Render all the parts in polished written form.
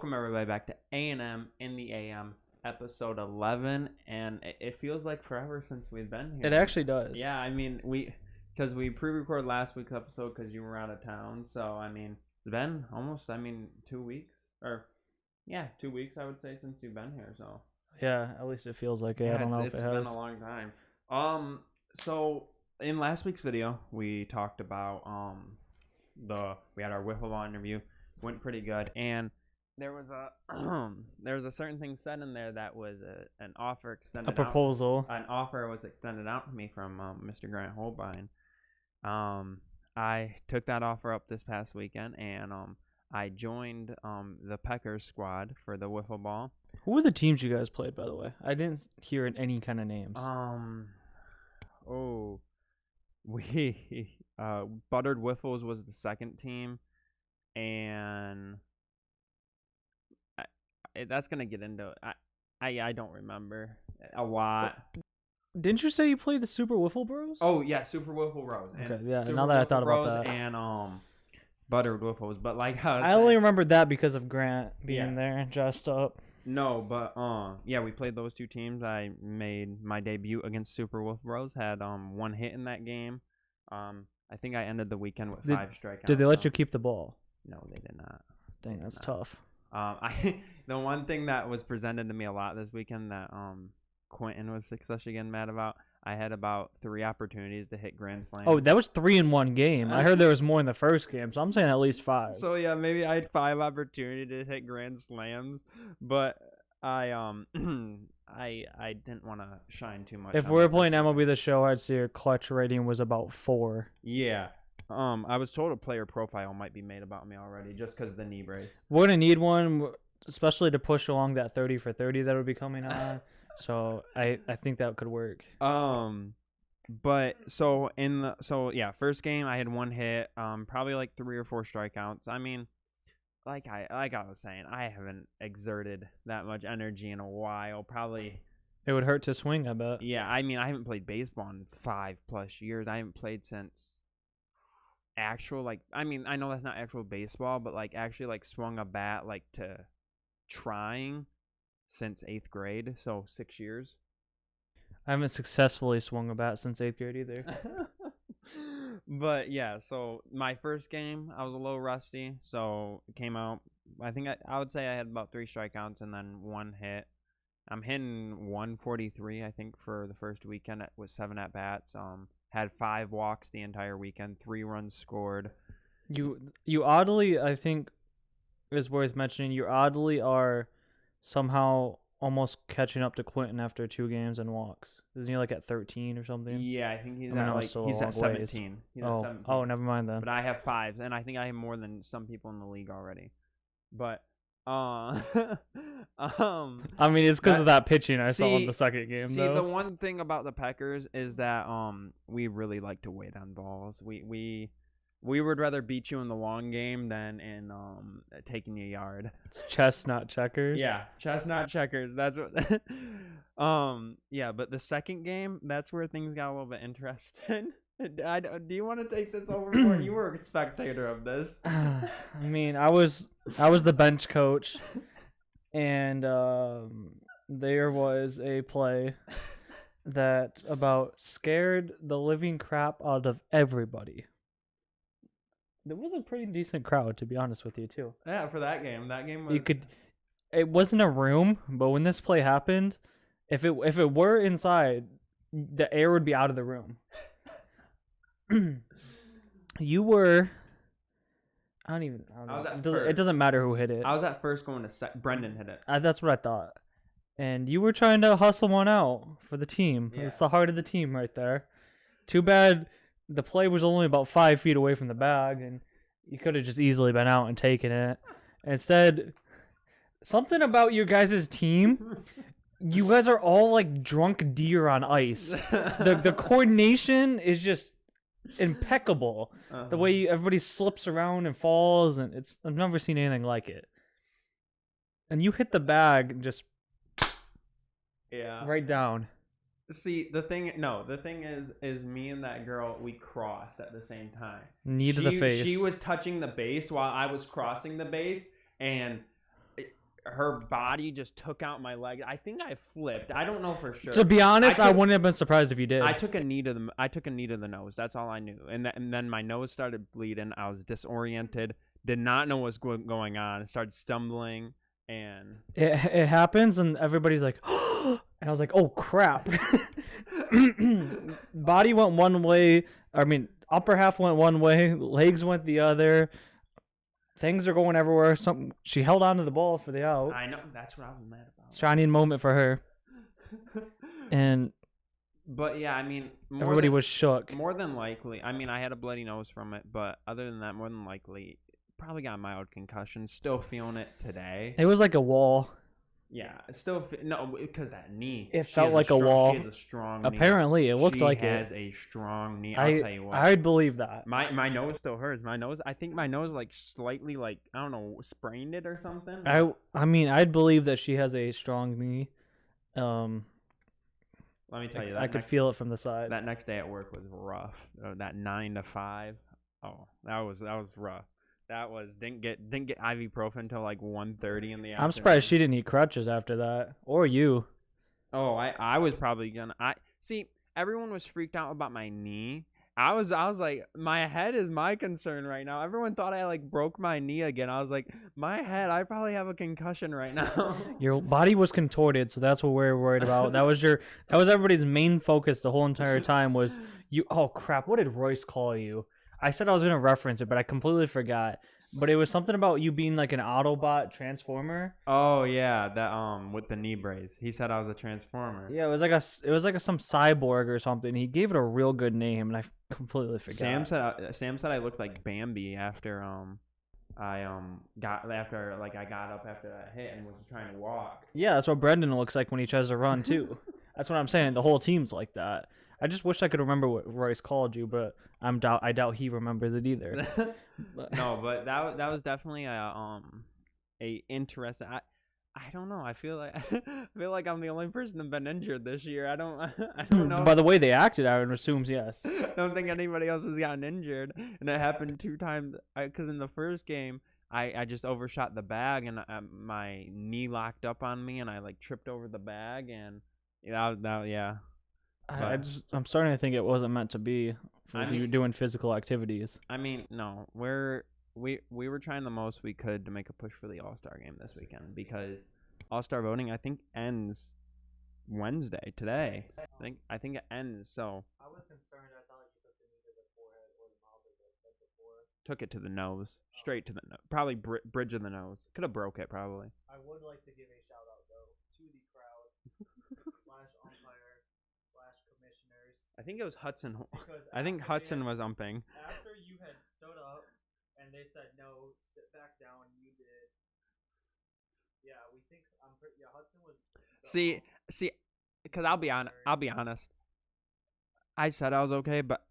Welcome everybody back to A&M in the AM, episode 11, and it feels like forever since we've been here. It actually does. Yeah, I mean, because we pre-recorded last week's episode because you were out of town, so I mean, it's been almost, 2 weeks, or yeah, 2 weeks I would say since you've been here. So Yeah, at least it feels like it. yeah, I don't know if it's it been has. a long time. So in last week's video, we talked about we had our wiffle ball interview, went pretty good, and there was a certain thing said in there that was an offer extended. A proposal. An offer was extended out to me from Mr. Grant Holbein. I took that offer up this past weekend, and I joined the Peckers squad for the wiffle ball. Who were the teams you guys played, by the way? I didn't hear any kind of names. We Buttered Wiffles was the second team, and that's gonna get into I don't remember a lot. Didn't you say you played the Super Wiffle Bros? Oh yeah, Super Wiffle Bros. Okay, yeah. Super now that I Wiffle thought Bros about that, and Buttered Wiffles, but like I only remembered that because of Grant being there dressed up. No, but yeah, we played those two teams. I made my debut against Super Wiffle Bros. Had one hit in that game. I think I ended the weekend with 5 strikeouts. Did they let you keep the ball? No, they did not. Dang, that's tough. The one thing that was presented to me a lot this weekend that Quentin was especially getting mad about, I had about 3 opportunities to hit grand slams. Oh, that was 3 in one game. I heard there was more in the first game, so I'm saying at least 5. So yeah, maybe I had 5 opportunities to hit grand slams, but I I didn't want to shine too much. If we were playing MLB The Show, I'd say your clutch rating was about 4. Yeah. I was told a player profile might be made about me already just because of the knee brace. We're gonna need one, especially to push along that 30 for 30 that would be coming on. So I think that could work. But first game I had 1 hit, probably like 3 or 4 strikeouts. I mean, like I was saying, I haven't exerted that much energy in a while. Probably it would hurt to swing, I bet. Yeah, I mean, I haven't played baseball in 5+ years. I haven't played since actual, like, I mean, I know that's not actual baseball, but like actually like swung a bat like to trying since 8th grade, so 6 years. I haven't successfully swung a bat since 8th grade either. But yeah, so my first game, I was a little rusty, so it came out. I think I would say I had about 3 strikeouts and then 1 hit. I'm hitting 143, I think, for the first weekend with 7 at bats. Had 5 walks the entire weekend, 3 runs scored. You oddly, I think, is worth mentioning. You oddly are somehow almost catching up to Quentin after 2 games and walks. Isn't he like at 13 or something? Yeah, I think he's at 17. He's at 17. Oh, never mind then. But I have 5, and I think I have more than some people in the league already. But I mean, it's because of that pitching I saw in the second game. See, the one thing about the Peckers is that we really like to wait on balls. We would rather beat you in the long game than in taking a yard. It's chess, not checkers. Yeah, chess, not checkers. That's what. Yeah, but the second game, that's where things got a little bit interesting. Do you want to take this over? You were a spectator of this. I mean, I was the bench coach, and there was a play that about scared the living crap out of everybody. There was a pretty decent crowd, to be honest with you, too. Yeah, for that game. That game was... It wasn't a room, but when this play happened, if it were inside, the air would be out of the room. You were... I don't know. It doesn't matter who hit it. I was at first going to Brendan hit it. That's what I thought. And you were trying to hustle one out for the team. Yeah. It's the heart of the team right there. Too bad the play was only about 5 feet away from the bag, and you could have just easily been out and taken it. Instead, something about your guys' team, you guys are all like drunk deer on ice. The coordination is just impeccable. The way everybody slips around and falls, and I've never seen anything like it. And you hit the bag and just right down. See, the thing is me and that girl, we crossed at the same time. Knee to the face. She was touching the base while I was crossing the base, and her body just took out my leg. I think I flipped. I don't know for sure. To be honest, I wouldn't have been surprised if you did. I took a knee to the nose. That's all I knew. And then my nose started bleeding. I was disoriented. Did not know what was going on. I started stumbling, and it happens, and everybody's like, and I was like, oh crap. Body went one way. I mean, upper half went one way. Legs went the other. Things are going everywhere. She held on to the ball for the out. I know. That's what I was mad about. Shining moment for her. But yeah, I mean, everybody was shook. More than likely, I mean, I had a bloody nose from it, but other than that, more than likely, probably got a mild concussion. Still feeling it today. It was like a wall. Yeah, still no, because that knee. It felt like a wall. She has a strong Apparently, knee. it looked like it. She has a strong knee. I'll tell you what. I'd believe that. My nose still hurts. I think my nose like slightly like I don't know sprained it or something. I mean, I'd believe that she has a strong knee. Let me tell you that I could feel it from the side. That next day at work was rough. That 9 to 5. Oh, that was rough. That was didn't get ibuprofen until like 1:30 in the afternoon. I'm surprised she didn't eat crutches after that, or you. Oh, I was probably gonna. See, everyone was freaked out about my knee. I was like, my head is my concern right now. Everyone thought I like broke my knee again. I was like, my head, I probably have a concussion right now. Your body was contorted, so that's what we're worried about. That was everybody's main focus the whole entire time was you. Oh crap! What did Royce call you? I said I was gonna reference it, but I completely forgot. But it was something about you being like an Autobot transformer. Oh yeah, that with the knee brace. He said I was a transformer. Yeah, it was like some cyborg or something. He gave it a real good name, and I completely forgot. Sam said I looked like Bambi after I got up after that hit and was trying to walk. Yeah, that's what Brendan looks like when he tries to run too. That's what I'm saying. The whole team's like that. I just wish I could remember what Royce called you, but I doubt he remembers it either. No, but that was definitely a interesting. I don't know. I feel like I'm the only person that's been injured this year. I don't know. By the way they acted, I would assume yes. I don't think anybody else has gotten injured, and it happened 2 times. Because in the first game, I just overshot the bag, and my knee locked up on me, and I like tripped over the bag, and yeah. I'm starting to think it wasn't meant to be for you doing physical activities. I mean, no, we were trying the most we could to make a push for the All-Star game this weekend because All-Star voting I think ends Wednesday today. I think it ends. So I was concerned. I thought you took the knee to the forehead or the mouth as I said before. Took it to the nose, straight to the nose, probably bridge of the nose. Could have broke it probably. I would like to give a shout out though to the crowd / umpire / commissioners. I think it was Hudson. I think Hudson was umping. After you had stood up and they said no, sit back down, you did. Yeah, we think Hudson was. See, because I'll be honest. I said I was okay, but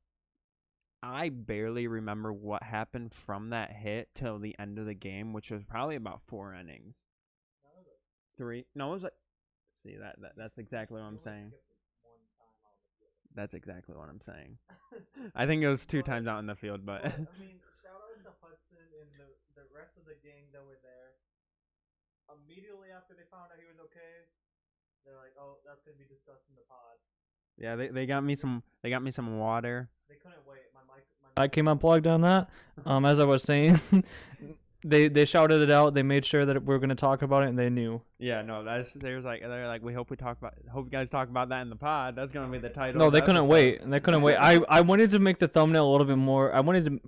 I barely remember what happened from that hit till the end of the game, which was probably about 4 innings. 3? No, it was like. See that's exactly what I'm saying. That's exactly what I'm saying. I think it was 2 times out in the field, but. I mean, shout out to Hudson and the rest of the gang that were there. Immediately after they found out he was okay, they're like, "Oh, that's gonna be discussed in the pod." Yeah, they got me some water. They couldn't wait. My mic came unplugged on that. As I was saying, they shouted it out. They made sure that we were gonna talk about it, and they knew. Yeah, no, they're like we hope you guys talk about that in the pod. That's gonna be the title. No, they couldn't wait. I wanted to make the thumbnail a little bit more. I wanted to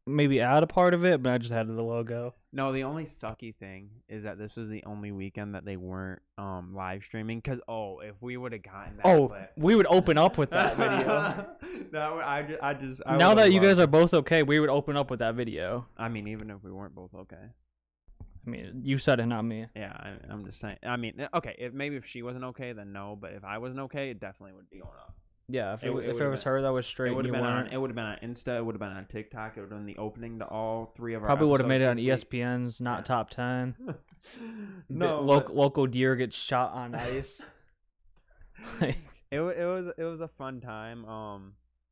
maybe add a part of it, but I just added the logo. No, the only sucky thing is that this was the only weekend that they weren't live streaming. Cause if we would have gotten that clip, we would open up with that video. Now that you guys are both okay, we would open up with that video. I mean, even if we weren't both okay. I mean, you said it, not me. Yeah, I'm just saying. I mean, okay, if she wasn't okay, then no. But if I wasn't okay, it definitely would be going up. Yeah, if it was her that was straight, it would have been on Insta. It would have been on TikTok. It would have been the opening to all 3 of our. Probably would have made it on ESPN's not top 10. No, local deer gets shot on ice. It was a fun time.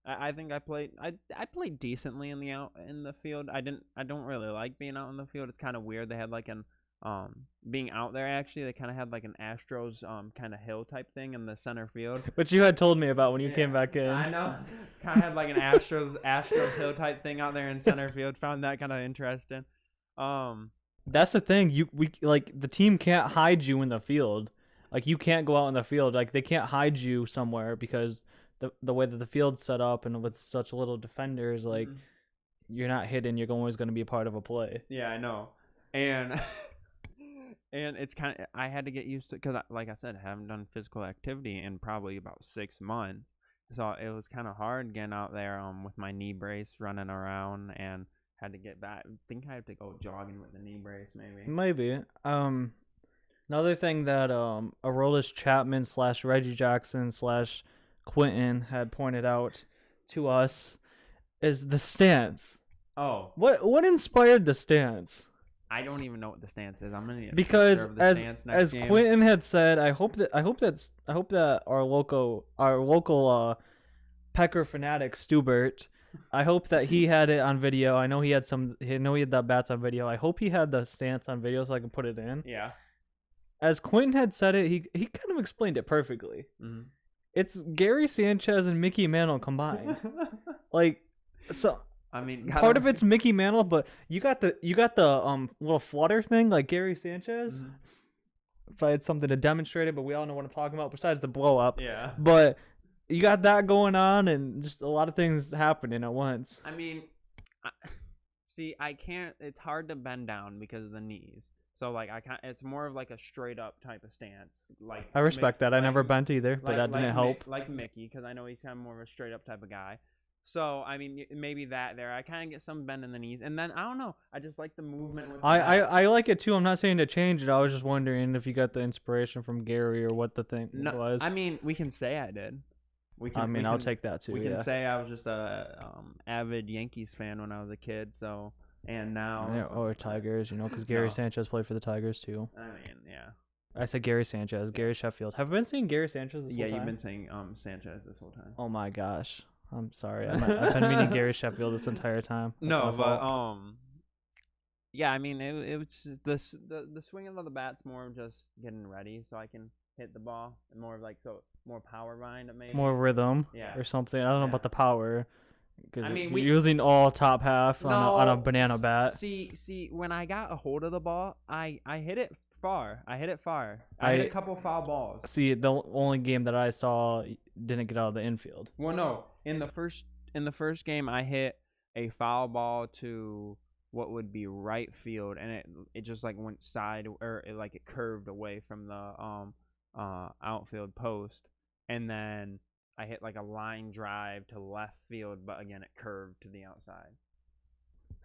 I think I played decently in the field. I don't really like being out in the field. It's kind of weird. They had like being out there, actually, they kind of had like an Astros kind of hill type thing in the center field. Which you had told me about when you came back in. I know. Kind of had like an Astros hill type thing out there in center field. Found that kind of interesting. That's the thing. We like the team can't hide you in the field. Like you can't go out in the field. Like they can't hide you somewhere because the way that the field's set up and with such little defenders, like you're not hidden. You're always going to be a part of a play. Yeah, I know. And and it's kind of, I had to get used to, because like I said, I haven't done physical activity in probably about 6 months. So it was kind of hard getting out there with my knee brace, running around, and had to get back. I think I have to go jogging with the knee brace, maybe. Maybe. Another thing that Aroldis Chapman / Reggie Jackson / Quentin had pointed out to us is the stance. Oh. What inspired the stance? I don't even know what the stance is. I'm gonna need because of the stance next as game. Quentin had said, I hope that our local Pecker fanatic Stubert, I hope that he had it on video. I know he had the bats on video. I hope he had the stance on video so I can put it in. Yeah. As Quentin had said it, he kind of explained it perfectly. Mm-hmm. It's Gary Sanchez and Mickey Mantle combined. Like, so. I mean, part of it's Mickey Mantle, but you got the little flutter thing like Gary Sanchez. Mm-hmm. If I had something to demonstrate it, but we all know what I'm talking about besides the blow up. Yeah. But you got that going on and just a lot of things happening at once. I mean, I can't. It's hard to bend down because of the knees. So like I can't. It's more of like a straight up type of stance. Like I respect that. I never bent either, but that didn't help. Like Mickey, because I know he's kind of more of a straight up type of guy. So, I mean, maybe that there. I kind of get some bend in the knees. And then, I don't know. I just like the movement. With I like it, too. I'm not saying to change it. I was just wondering if you got the inspiration from Gary or what the thing was. I mean, we can say I did. I'll take that, too. We can say I was just a avid Yankees fan when I was a kid. So, and now. Yeah, or Tigers, because Gary Sanchez played for the Tigers, too. I mean, yeah. I said Gary Sanchez, Gary Sheffield. Have I been saying Gary Sanchez this whole time? Yeah, you've been saying Sanchez this whole time. Oh, my gosh. I'm sorry. I've been meaning Gary Sheffield this entire time. That's yeah. I mean, it was just the swinging of the bat's more of just getting ready so I can hit the ball, and more of like more power behind it, maybe more rhythm, yeah, or something. I don't know about the power. I mean, we're using all top half on a banana bat. See, when I got a hold of the ball, I hit it far. I hit a couple foul balls. See, the only game that I saw didn't get out of the infield. Well, no. In the first game, I hit a foul ball to what would be right field, and it just like went side, or it curved away from the outfield post, and then I hit like a line drive to left field, but again it curved to the outside.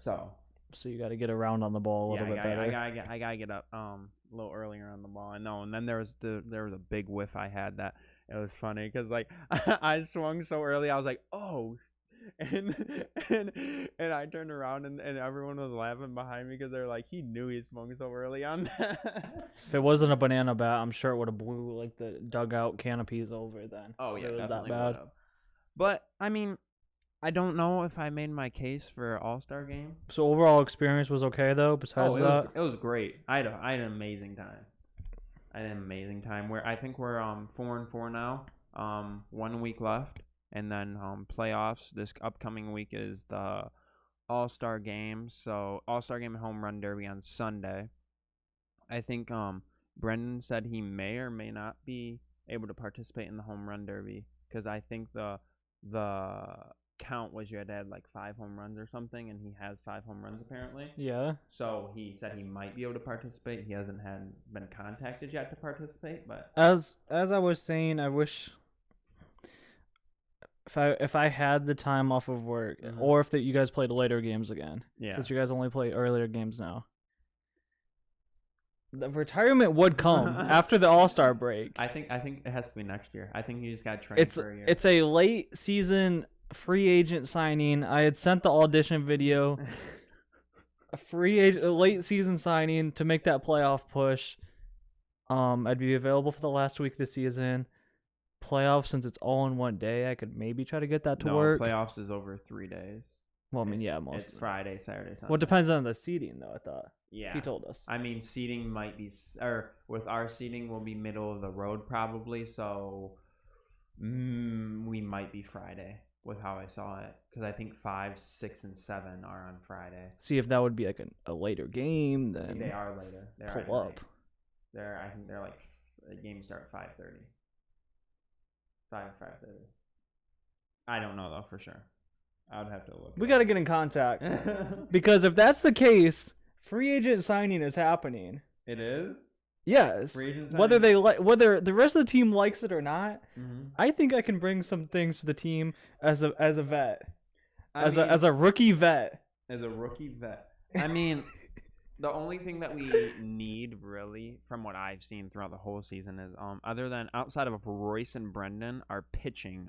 So you got to get around on the ball a little bit better. I gotta get up a little earlier on the ball. I know, and then there was a big whiff I had that. It was funny because like I swung so early, I was like, oh, and I turned around and everyone was laughing behind me because they're like, he knew he swung so early on that. If it wasn't a banana bat, I'm sure it would have blew like the dugout canopies over then. Oh yeah, it was definitely that bad. Would've. But I mean, I don't know if I made my case for All-Star game. So overall experience was okay though. Besides that, it was great. I had an amazing time. I think we're 4-4 now. 1 week left, and then playoffs. This upcoming week is the All-Star game. So All-Star game and home run derby on Sunday. I think Brendan said he may or may not be able to participate in the home run derby because I think the count was you had to have like 5 home runs or something, and he has 5 home runs apparently. Yeah. So he said he might be able to participate. He hasn't been contacted yet to participate, but as I was saying, I wish if I had the time off of work, or if you guys played later games again. Yeah. Since you guys only play earlier games now. The retirement would come after the All-Star break. I think it has to be next year. I think you just got to train for a year. It's a late season free agent signing. I had sent the audition video. A late season signing to make that playoff push. I'd be available for the last week of the season. Playoffs, since it's all in one day, I could maybe try to get that to work. Playoffs is over 3 days. Well, I mean, yeah, most. It's Friday, Saturday, Sunday. Well, it depends on the seeding, though. I thought. Yeah. He told us. I mean, seating might be, or with our seating, will be middle of the road probably. So we might be Friday with how I saw it, because I think 5, 6, and 7 are on Friday. See if that would be like a later game. Then they are later. They're pull at up. night. I think they're like the games start at 5:30. 5:30. I don't know though for sure. I would have to look. We got to get in contact because if that's the case, free agent signing is happening. It is. Yes. Free agent whether signing? whether the rest of the team likes it or not, Mm-hmm. I think I can bring some things to the team as a vet, as a rookie vet. As a rookie vet. I mean, the only thing that we need really, from what I've seen throughout the whole season, is other than outside of Royce and Brendan, our pitching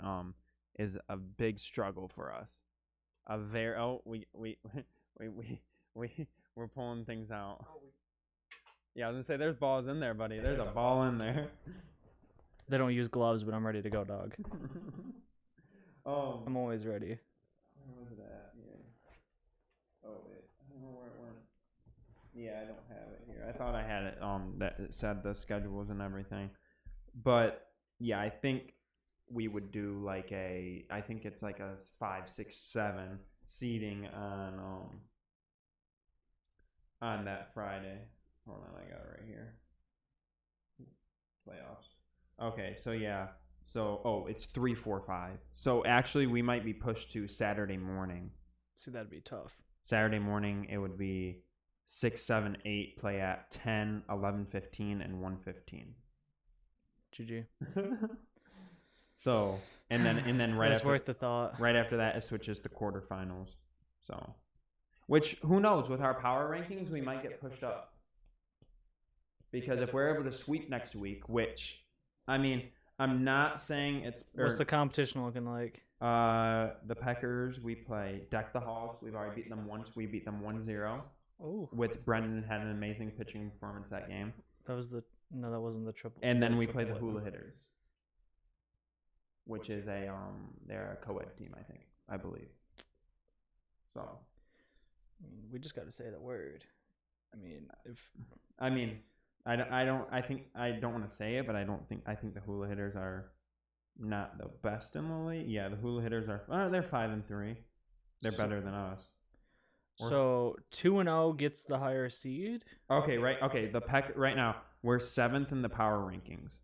is a big struggle for us. We're pulling things out. Yeah, I was gonna say there's balls in there, buddy. There's a ball in there. They don't use gloves, but I'm ready to go, dog. Oh, I'm always ready. where was that? Yeah. Oh wait, I don't know where it went. Yeah, I don't have it here. I thought I had it. That it said the schedules and everything, but yeah, I think we would do like I think it's like a 5, 6, 7 seating on that Friday. Hold on, I got it right here. Playoffs. Okay, so yeah. So it's 3, 4, 5. So actually we might be pushed to Saturday morning. See, that'd be tough. Saturday morning it would be 6, 7, 8 play at 10, 11, 15, and 1:15. GG. So and then right That's after worth the thought. Right after that it switches to quarterfinals. So, which who knows, with our power rankings we might get pushed up. Because if we're able to sweep next week, which, I mean, I'm not saying it's... What's the competition looking like? The Peckers, we play Deck the Halls. We've already beaten them once. We beat them 1-0. Oh. With Brendan had an amazing pitching performance that game. That wasn't the triple. And then we play the Hula Hitters, which is they're a co-ed team, I believe. So. We just got to say the word. I don't want to say it, but I think the Hula Hitters are not the best in the league. Yeah, the Hula Hitters are they're 5-3. They're better than us. So 2-0 gets the higher seed. Okay, right. Okay, right now we're 7th in the power rankings.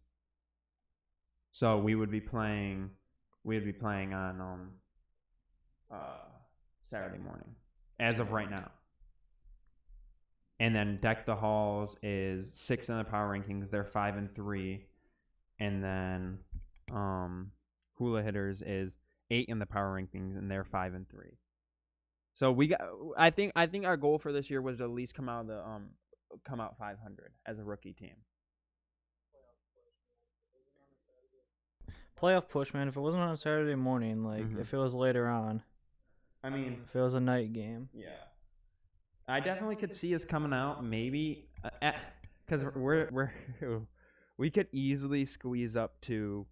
So we would be playing on Saturday morning, as of right now. And then Deck the Halls is 6th in the power rankings. They're 5-3. And then Hula Hitters is 8 in the power rankings, and they're 5-3. So I think our goal for this year was to at least come out 500 as a rookie team. Playoff push, man. If it wasn't on Saturday morning, if it was later on. I mean, if it was a night game. Yeah. I definitely could see us coming out maybe because we could easily squeeze up to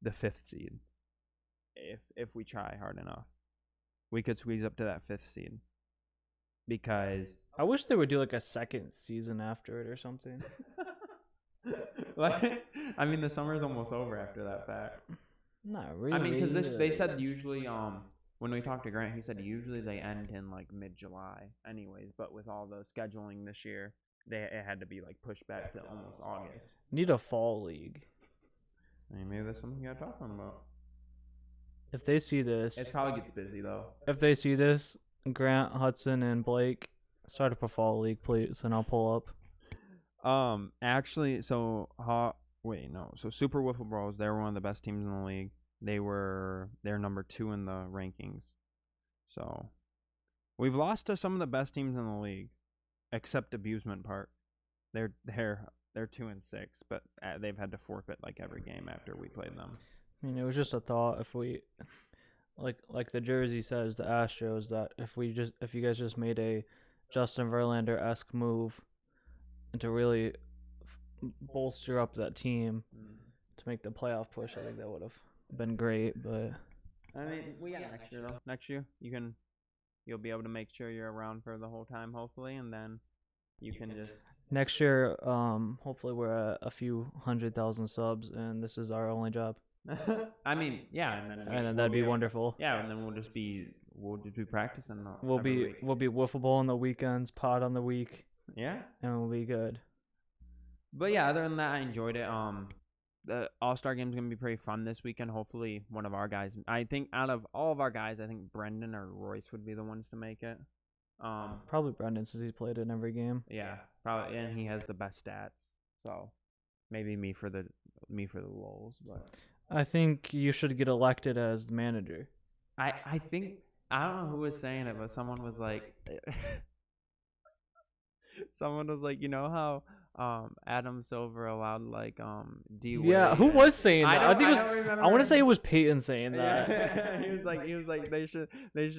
the 5th seed if we try hard enough. We could squeeze up to that 5th seed because I wish they would do like a second season after it or something. I mean, the summer's almost over after that fact. Not really. I mean, because they said usually when we talked to Grant, he said usually they end in like mid-July anyways, but with all the scheduling this year, it had to be like pushed back to almost August. Need a fall league. I mean, maybe that's something you gotta talk to them about. If they see this... It probably gets busy, though. If they see this, Grant, Hudson, and Blake, start up a fall league, please, and I'll pull up. Actually, so Super Wiffle Bros, they were one of the best teams in the league. They're number 2 in the rankings. So we've lost to some of the best teams in the league, except Abusement Park. They're 2-6, but they've had to forfeit like every game after we played them. I mean, it was just a thought. If we, like the jersey says, the Astros, that if you guys just made a Justin Verlander-esque move, and to really bolster up that team to make the playoff push, I think that would have been great. But I mean, we got next year though. Next year you'll be able to make sure you're around for the whole time, hopefully, and then You can just. Next year, hopefully we're at a few 100,000 subs, and this is our only job. I mean, yeah, and then that'd be wonderful. Yeah, and then we'll just be practicing. We'll be wiffle ball on the weekends, pod on the week. Yeah, and we'll be good. But yeah, other than that, I enjoyed it. The All-Star game is gonna be pretty fun this weekend. Hopefully, one of our guys. I think out of all of our guys, I think Brendan or Royce would be the ones to make it. Probably Brendan, since he's played in every game. Yeah, probably, and he has the best stats. So maybe me for the lulz, but I think you should get elected as the manager. I think I don't know who was saying it, but someone was like, you know how Adam Silver allowed like D Wade. Yeah, who was saying that? I think it was. I want to say it was Peyton saying that. Yeah. he was like they should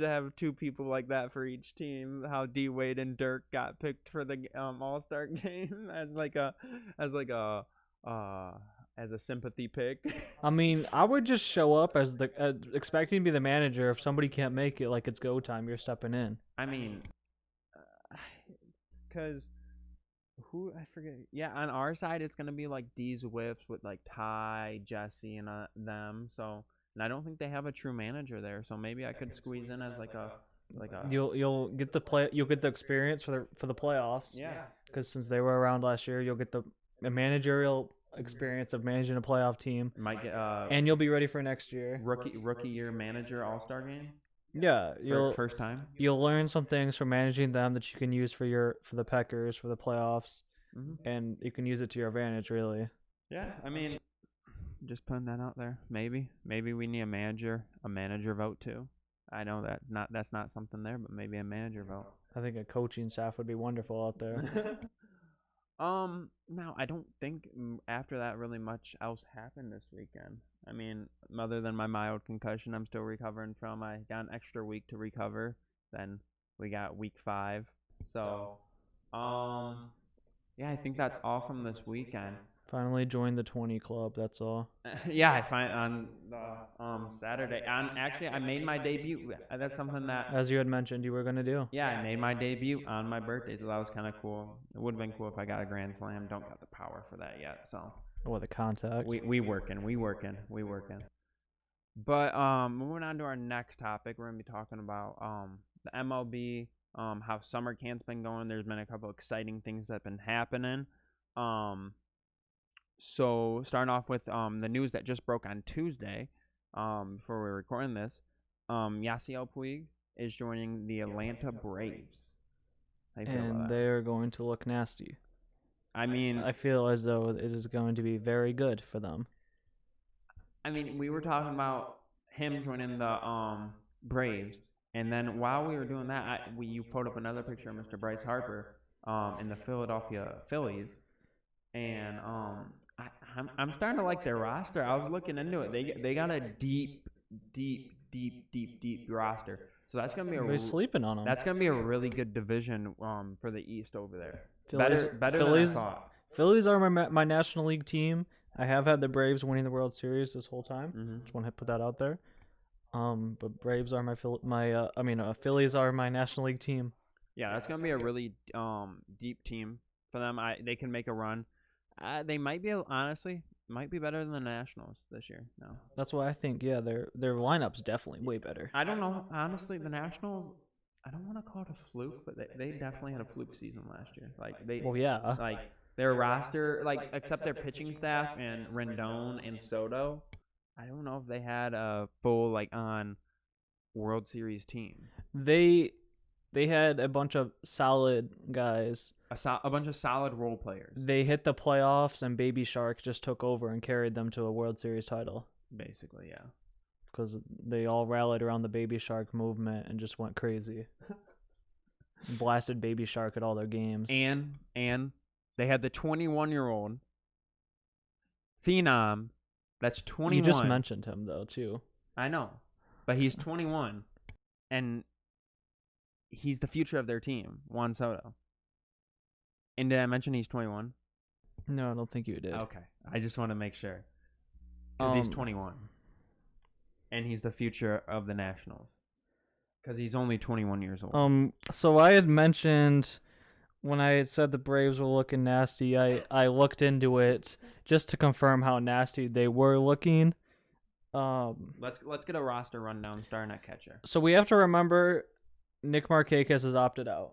have two people like that for each team. How D Wade and Dirk got picked for the All-Star game as a sympathy pick. I mean, I would just show up as expecting to be the manager. If somebody can't make it, like it's go time, you're stepping in. I mean, because I forget. Yeah, on our side, it's gonna be like D's Whips with like Ty, Jesse, and them. So, and I don't think they have a true manager there. So maybe I could squeeze in as like a. You'll get the experience for the playoffs. Yeah. Because since they were around last year, you'll get the managerial experience of managing a playoff team. Might get and you'll be ready for next year. Rookie year manager All-Star game. Yeah, first time. You'll learn some things from managing them that you can use for the Packers for the playoffs, and you can use it to your advantage, really. Yeah, I mean, just putting that out there. Maybe we need a manager vote too. I know that's not something there, but maybe a manager vote. I think a coaching staff would be wonderful out there. Now I don't think after that really much else happened this weekend. I mean, other than my mild concussion I'm still recovering from. I got an extra week to recover. Then we got week 5. So, yeah, I think that's all from this weekend. Finally joined the 20 club, that's all. Yeah, I find on the Saturday. Actually, I made my debut. That's something that, as you had mentioned, you were going to do. Yeah, I made my debut on my birthday, so that was kind of cool. It would have been cool if I got a grand slam. Don't got the power for that yet, so. Or the contact. We working. But moving on to our next topic, we're gonna be talking about the MLB, how summer camp's been going. There's been a couple exciting things that have been happening. So starting off with the news that just broke on Tuesday, before we're recording this, Yasiel Puig is joining the Atlanta Braves. How you feel about that? They are going to look nasty. I mean, I feel as though it is going to be very good for them. I mean, we were talking about him joining the Braves, and then while we were doing that, you put up another picture of Mr. Bryce Harper in the Philadelphia Phillies, and I'm starting to like their roster. I was looking into it. They got a deep roster. So that's gonna be Everybody's sleeping on them. That's gonna be a really good division for the East over there. Phillies, better Phillies, than I thought. Phillies are my National League team. I have had the Braves winning the World Series this whole time. Just want to put that out there. But Braves are Phillies are my National League team. Yeah, that's gonna be a really deep team for them. They can make a run. They might be better than the Nationals this year. No, that's what I think. Yeah, their lineup's definitely way better. I don't know. Honestly, the Nationals, I don't want to call it a fluke, but they definitely had a fluke season last year. Like their roster, except their pitching staff and Rendon and Soto, I don't know if they had a full on World Series team. They had a bunch of solid guys. A bunch of solid role players. They hit the playoffs, and Baby Shark just took over and carried them to a World Series title. Basically, yeah. Because they all rallied around the Baby Shark movement and just went crazy. Blasted Baby Shark at all their games. And they had the 21-year-old phenom that's 21. You just mentioned him, though, too. I know. But he's 21. And he's the future of their team, Juan Soto. And did I mention he's 21? No, I don't think you did. Okay. I just want to make sure. Because he's 21. And he's the future of the Nationals. Because he's only 21 years old. So I had mentioned when I had said the Braves were looking nasty, I looked into it just to confirm how nasty they were looking. Let's get a roster rundown starting at catcher. So we have to remember Nick Markakis has opted out.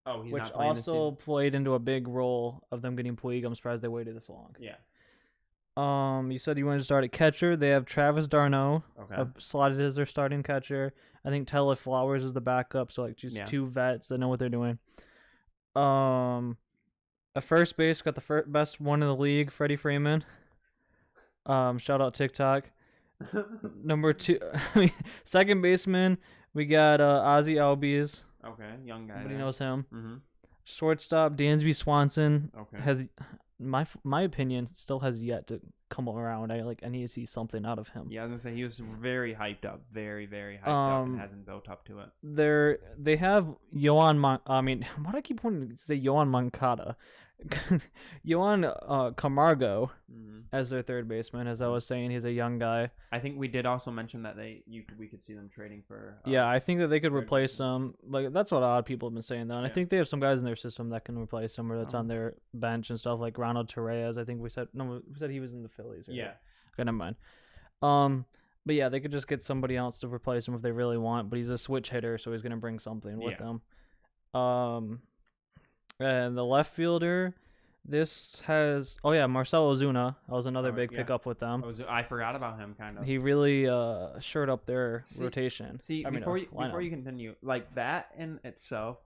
Oh, he's which not playing also played into a big role of them getting Puig. I'm surprised they waited this long. Yeah. You said you wanted to start at catcher. They have Travis d'Arnaud, Okay. slotted as their starting catcher. I think Tella Flowers is the backup, so like just two vets that know what they're doing. At first base, got the best one in the league, Freddie Freeman. Shout out TikTok. Number 2, second baseman, we got Ozzy Albies. Okay, young guy. Everybody knows him. Mm-hmm. Shortstop, Dansby Swanson. Okay. Has my opinion still has yet to come around. I need to see something out of him. Yeah, I was gonna say he was very hyped up, very very hyped up, and hasn't built up to it. They have why do I keep wanting to say Yohan Moncada? Yohan Camargo as their third baseman. As I was saying, he's a young guy. I think we did also mention that we could see them trading for. Yeah, I think that they could replace him. Like that's what a lot of people have been saying though, and I think they have some guys in their system that can replace him, or that's on their bench and stuff. Like Ronald Torreyes. I think we said he was in the Phillies. Right? Yeah. Okay, never mind. But yeah, they could just get somebody else to replace him if they really want. But he's a switch hitter, so he's gonna bring something with him. And the left fielder, this has Marcell Ozuna. That was another big pickup with them. I forgot about him kind of. He really shored up their rotation. Before you continue, like that in itself,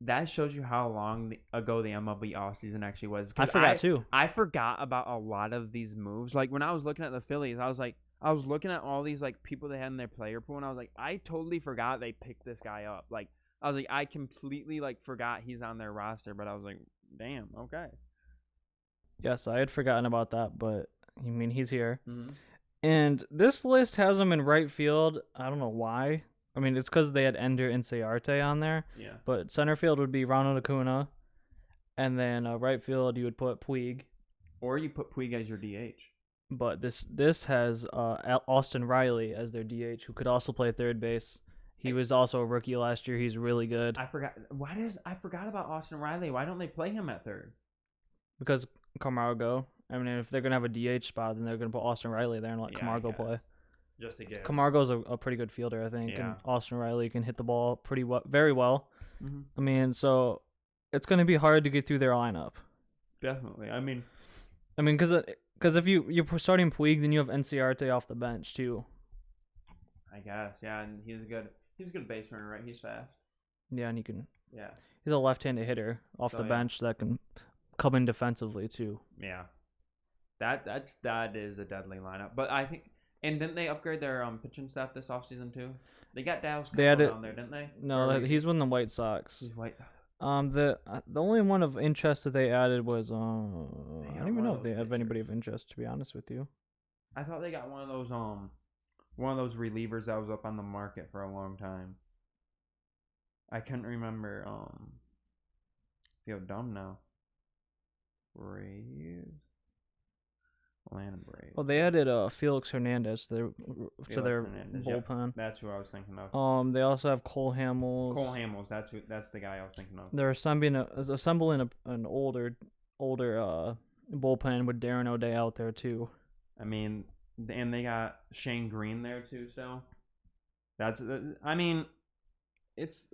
that shows you how long ago the MLB offseason actually was. I forgot too. I forgot about a lot of these moves. Like when I was looking at the Phillies, I was looking at all these like people they had in their player pool, and I was like, I totally forgot they picked this guy up. Like I was like, I completely like forgot he's on their roster, but I was like, damn, okay. Yes, I had forgotten about that, but I mean he's here. Mm-hmm. And this list has him in right field. I don't know why. I mean, it's because they had Ender Inciarte on there. Yeah. But center field would be Ronald Acuna, and then right field you would put Puig. Or you put Puig as your DH. But this has Austin Riley as their DH, who could also play third base. He was also a rookie last year. He's really good. I forgot about Austin Riley. Why don't they play him at third? Because Camargo. I mean, if they're gonna have a DH spot, then they're gonna put Austin Riley there and let Camargo play. Just to get Camargo's a pretty good fielder, I think, and Austin Riley can hit the ball very well. Mm-hmm. I mean, so it's gonna be hard to get through their lineup. Definitely. I mean, because if you're starting Puig, then you have Inciarte off the bench too. I guess, yeah, and he's a good base runner, right? He's fast. Yeah, and he can. Yeah. He's a left-handed hitter off the bench that can come in defensively too. Yeah. That is a deadly lineup, but I think. And didn't they upgrade their pitching staff this offseason too? They got Dallas down there, didn't they? No, he's with the White Sox. He's white. The only one of interest that they added was I don't even know if they have anybody of interest, to be honest with you. I thought they got one of those relievers that was up on the market for a long time. I couldn't remember. I feel dumb now. Braves. Atlanta Braves. Well, they added Felix Hernandez to their bullpen. Yep. That's who I was thinking of. They also have Cole Hamels. That's the guy I was thinking of. They're assembling an older bullpen with Darren O'Day out there too. I mean, and they got Shane Green there too. So it's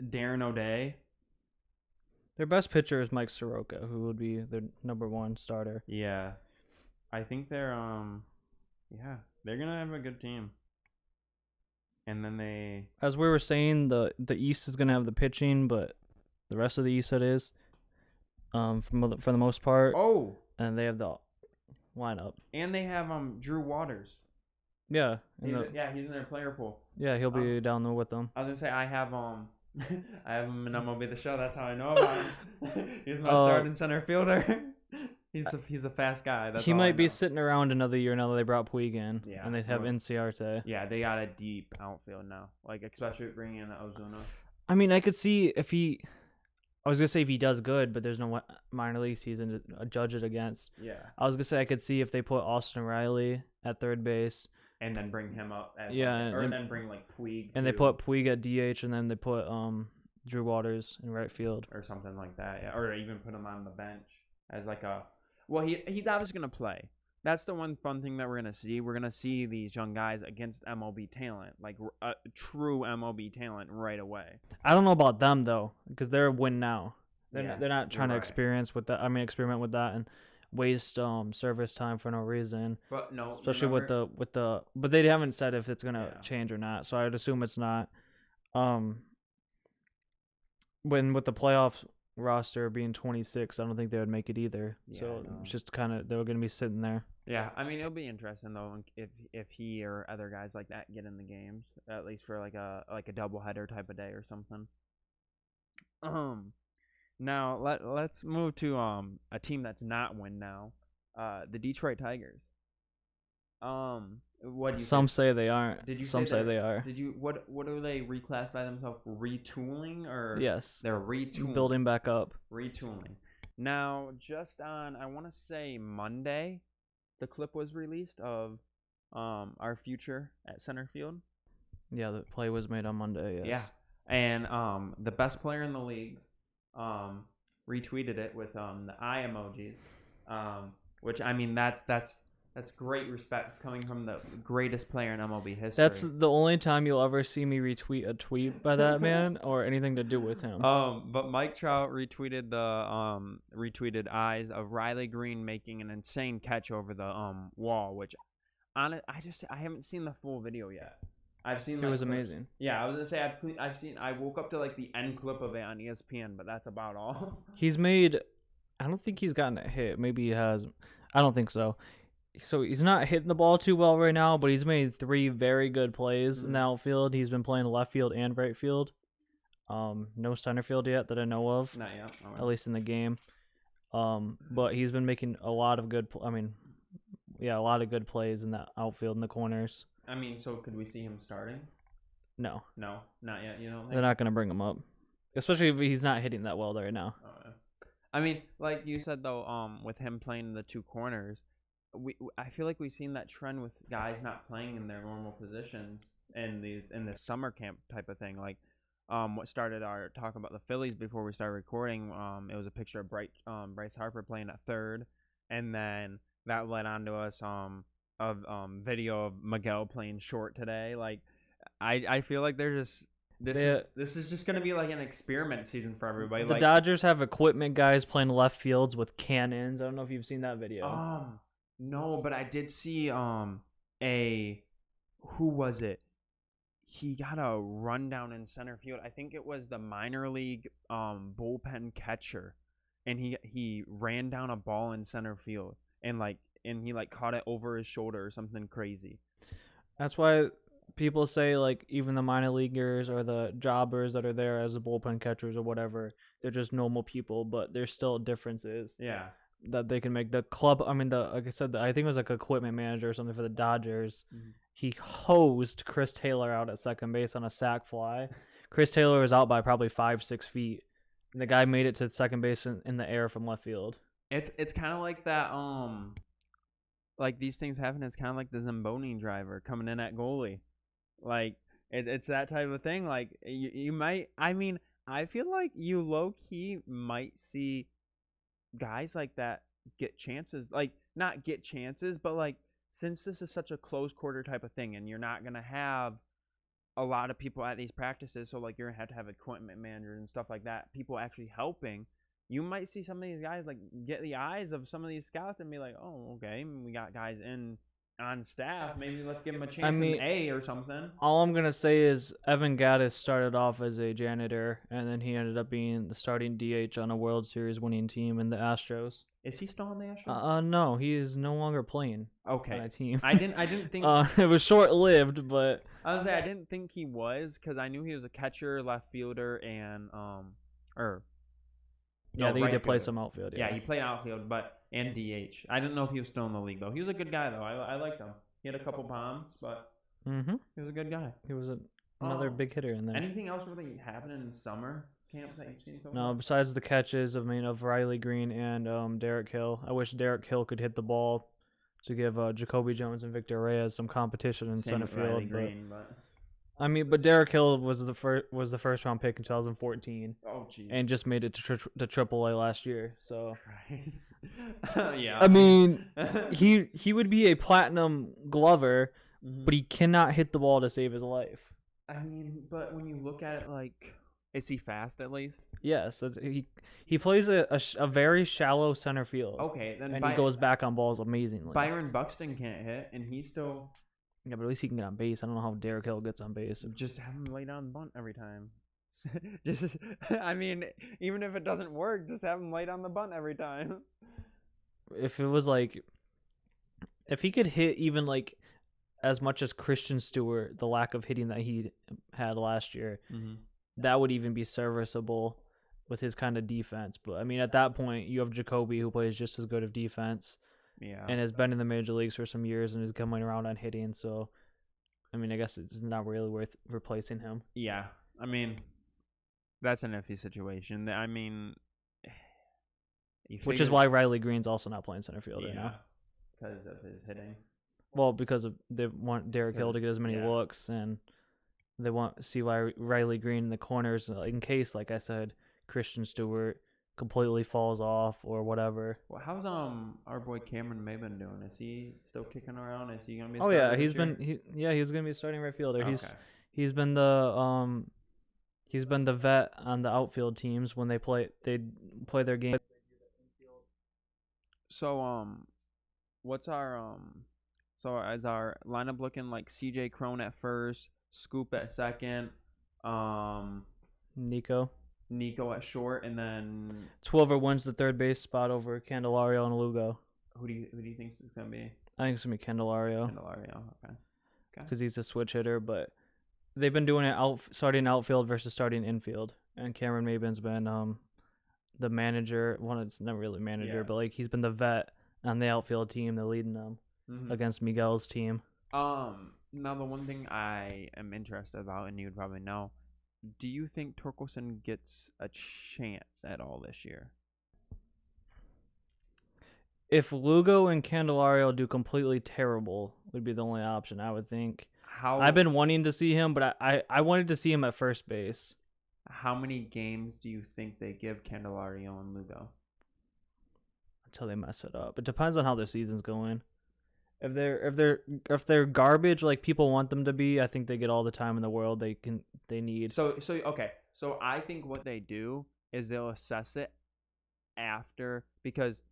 Darren O'Day. Their best pitcher is Mike Soroka, who would be their number one starter. Yeah. I think they're gonna have a good team. And then as we were saying, the East is gonna have the pitching, but the rest of the East is, for the most part. Oh. And they have the lineup. And they have Drew Waters. Yeah. He's in their player pool. Yeah, he'll be down there with them. I was gonna say I have I have him in MLB The Show. That's how I know about him. He's my starting center fielder. He's a fast guy. He might be sitting around another year now that they brought Puig in. Yeah, and they have Inciarte. Yeah, they got a deep outfield now. Like, especially bringing in Ozuna. I mean, I could see if he does good, but there's no minor league season to judge it against. Yeah. I was going to say I could see if they put Austin Riley at third base. And then bring him up. Then bring, like, Puig. And they put Puig at DH, and then they put Drew Waters in right field or something like that, yeah. Or even put him on the bench as like a. Well, he's obviously gonna play. That's the one fun thing that we're gonna see. We're gonna see these young guys against MLB talent, like true MLB talent, right away. I don't know about them though, because they're win now. Yeah, They're not trying to experiment with that and waste service time for no reason. But no, especially remember, with the but they haven't said if it's gonna Yeah. change or not. So I'd assume it's not. When with the playoff roster being 26, I don't think they would make it either. Yeah, so no. it's just kind of they're gonna be sitting there. Yeah, I mean it'll be interesting though if he or other guys like that get in the games, at least for like a doubleheader type of day or something. Now let's move to a team that's not win now, the Detroit Tigers. What do you Some think? say they aren't. Did you Some say they are. Did you what do they reclassify themselves? Retooling or Yes. They're retooling. Building back up. Retooling. Now, just on I want to say Monday, the clip was released of our future at center field. Yeah, the play was made on Monday. Yes. Yeah, and the best player in the league retweeted it with the eye emojis, which I mean that's great respect coming from the greatest player in MLB history. That's the only time you'll ever see me retweet a tweet by that man or anything to do with him. But Mike Trout retweeted the retweeted eyes of Riley Green making an insane catch over the wall, which I haven't seen the full video yet. I've seen it was amazing. Yeah, I was gonna say I woke up to like the end clip of it on ESPN, but that's about all. He's made. I don't think he's gotten a hit. Maybe he has. I don't think so. So he's not hitting the ball too well right now, but he's made 3 very good plays in the outfield. He's been playing left field and right field. No center field yet that I know of. Not yet. At least in the game. But he's been making a lot of good. A lot of good plays in the outfield in the corners. I mean, so could we see him starting? No, not yet. You know, they're not gonna bring him up, especially if he's not hitting that well right now. I mean, like you said though, with him playing the 2 corners, I feel like we've seen that trend with guys not playing in their normal positions in this summer camp type of thing. Like, what started our talk about the Phillies before we started recording, it was a picture of Bryce Harper playing at third, and then that led on to us video of Miguel playing short today. Like, I feel like they're just this is just gonna be like an experiment season for everybody. The Dodgers have equipment guys playing left fields with cannons. I don't know if you've seen that video. No, but I did see who was it? He got a rundown in center field. I think it was the minor league bullpen catcher, and he ran down a ball in center field and he caught it over his shoulder or something crazy. That's why people say like even the minor leaguers or the jobbers that are there as the bullpen catchers or whatever, they're just normal people, but there's still differences. Yeah. That they can make. The club, I mean, like I said, I think it was like equipment manager or something for the Dodgers. Mm-hmm. He hosed Chris Taylor out at second base on a sac fly. Chris Taylor was out by probably 5-6 feet, and the guy made it to second base in the air from left field. It's kind of like that. Like these things happen. It's kind of like the Zamboni driver coming in at goalie. Like it's that type of thing. Like you might. I mean, I feel like you low key might see guys like that get chances, like not get chances, but like since this is such a close quarter type of thing and you're not going to have a lot of people at these practices, so like you're going to have equipment managers and stuff like that, people actually helping, you might see some of these guys like get the eyes of some of these scouts and be like, oh, okay, we got guys on staff, maybe let's give them a chance in A or something. All I'm going to say is Evan Gattis started off as a janitor, and then he ended up being the starting DH on a World Series winning team in the Astros. Is he still on the Astros? No, he is no longer playing on a team. I didn't think... it was short-lived, but... I was I didn't think he was, because I knew he was a catcher, left fielder, and... Yeah, he did play some outfield. Yeah, he played outfield, and DH. I didn't know if he was still in the league, though. He was a good guy, though. I liked him. He had a couple bombs, but he was a good guy. He was another big hitter in there. Anything else really happening in summer camp that you've seen so far? No, besides the catches of Riley Green and Derek Hill. I wish Derek Hill could hit the ball to give Jacoby Jones and Victor Reyes some competition in center field. I mean, but Derek Hill was the first round pick in 2014, Oh, jeez. and just made it to AAA last year. So, Yeah. I mean, he would be a platinum glover, but he cannot hit the ball to save his life. I mean, but when you look at it, like, is he fast at least? Yes, he plays a very shallow center field. Okay, then and he goes back on balls amazingly. Byron Buxton can't hit, and he's still. Yeah, but at least he can get on base. I don't know how Derek Hill gets on base. Just have him lay down the bunt every time. I mean, even if it doesn't work, just have him lay down the bunt every time. If it was like, if he could hit even like as much as Christian Stewart, the lack of hitting that he had last year, that would even be serviceable with his kind of defense. But I mean, at that point, you have Jacoby, who plays just as good of defense. Yeah. And has been in the major leagues for some years and is coming around on hitting. So, I mean, I guess it's not really worth replacing him. Yeah. I mean, that's an iffy situation. I mean, which is why Riley Green's also not playing center field right now. Because of his hitting. Well, because they want Derek Hill to get as many looks, and they want to see why Riley Green in the corners in case, like I said, Christian Stewart completely falls off or whatever. Well, how's our boy Cameron Maybin doing? Is he still kicking around? Is he gonna be? Oh yeah, he's gonna be a starting right fielder. Okay. He's been the vet on the outfield teams when they play their game. So what's our so is our lineup looking like CJ Crone at first, Scoop at second, Nico at short, and then 12er wins the third base spot over Candelario and Lugo. Who do you think it's gonna be? I think it's gonna be Candelario. Okay. Because he's a switch hitter, but they've been doing it starting outfield versus starting infield, and Cameron Maybin's been the manager. Well, it's not really manager, but like he's been the vet on the outfield team. They're leading them against Miguel's team. Now the one thing I am interested about, and you would probably know. Do you think Torkelson gets a chance at all this year? If Lugo and Candelario do completely terrible, would be the only option, I would think. I've been wanting to see him, but I wanted to see him at first base. How many games do you think they give Candelario and Lugo? Until they mess it up. It depends on how their season's going. If they're garbage like people want them to be, I think they get all the time in the world they need. So okay. So I think what they do is they'll assess it after, because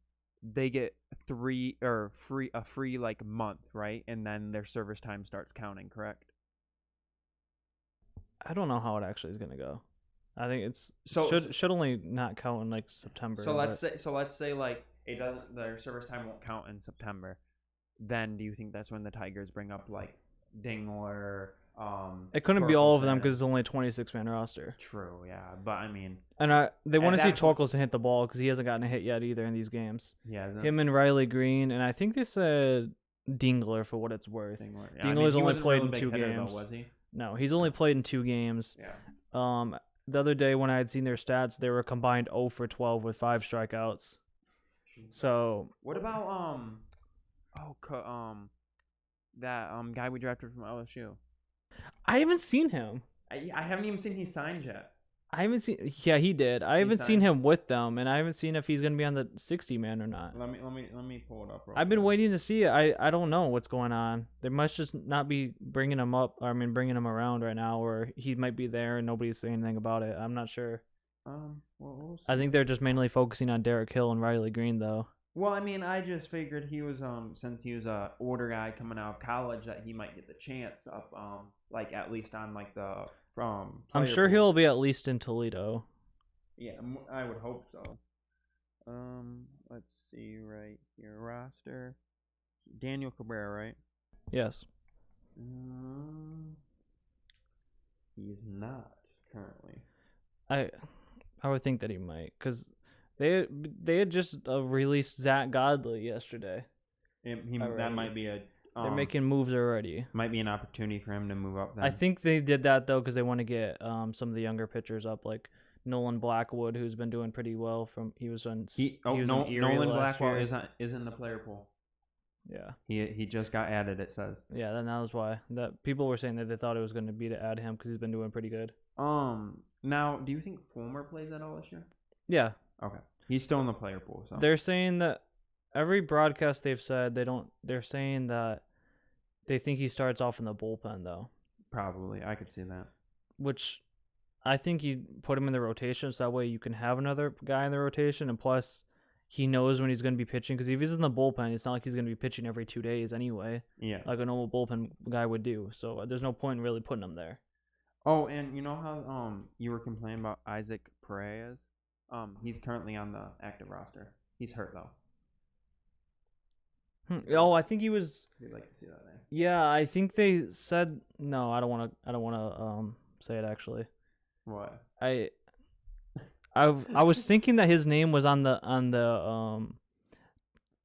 they get a free like month, right? And then their service time starts counting, correct? I don't know how it actually is gonna go. I think it's should only not count in like September. So let's say like it doesn't, their service time won't count in September. Then do you think that's when the Tigers bring up like Dingler? It couldn't be all of them because it's only a 26-man roster. True, yeah, but I mean, and they want to see Torkelson hit the ball because he hasn't gotten a hit yet either in these games. Yeah, him and Riley Green, and I think they said Dingler for what it's worth. Dingler's only played in 2 games. Though, was he? No, he's only played in 2 games. Yeah. The other day when I had seen their stats, they were combined 0 for 12 with 5 strikeouts. So what about that guy we drafted from LSU? I haven't seen him. I haven't even seen he signed yet. I haven't seen. Yeah, he did. I haven't seen him with them, and I haven't seen if he's gonna be on the 60-man or not. Let me pull it up. I've been waiting to see it. I don't know what's going on. They must just not be bringing him up. Or, I mean, bringing him around right now, or he might be there and nobody's saying anything about it. I'm not sure. We'll I think they're just mainly focusing on Derek Hill and Riley Green, though. Well, I mean, I just figured he was since he was a older guy coming out of college that he might get the chance up like at least on like the I'm sure he'll be at least in Toledo. Yeah, I would hope so. Let's see right here, roster. Daniel Cabrera, right? Yes. He's not currently. I would think that he might, because they had just released Zach Godley yesterday. That might be a. They're making moves already. Might be an opportunity for him to move up. Then. I think they did that though because they want to get some of the younger pitchers up, like Nolan Blackwood, who's been doing pretty well. Nolan Blackwood is in the player pool. Yeah. He just got added. It says. Yeah, then that was why that people were saying that they thought it was going to be to add him because he's been doing pretty good. Now, do you think Fulmer plays at all this year? Yeah. Okay. He's still in the player pool. So they're saying that every broadcast they've said they don't. They're saying that they think he starts off in the bullpen though. Probably, I could see that. Which I think you put him in the rotation so that way you can have another guy in the rotation, and plus he knows when he's going to be pitching because if he's in the bullpen, it's not like he's going to be pitching every 2 days anyway. Yeah. Like a normal bullpen guy would do. So there's no point in really putting him there. Oh, and you know how you were complaining about Isaac Perez? He's currently on the active roster. He's hurt though. Oh, I think he was. You'd like to see that name? Yeah, I think they said no. I don't want to say it actually. What? I was thinking that his name was on the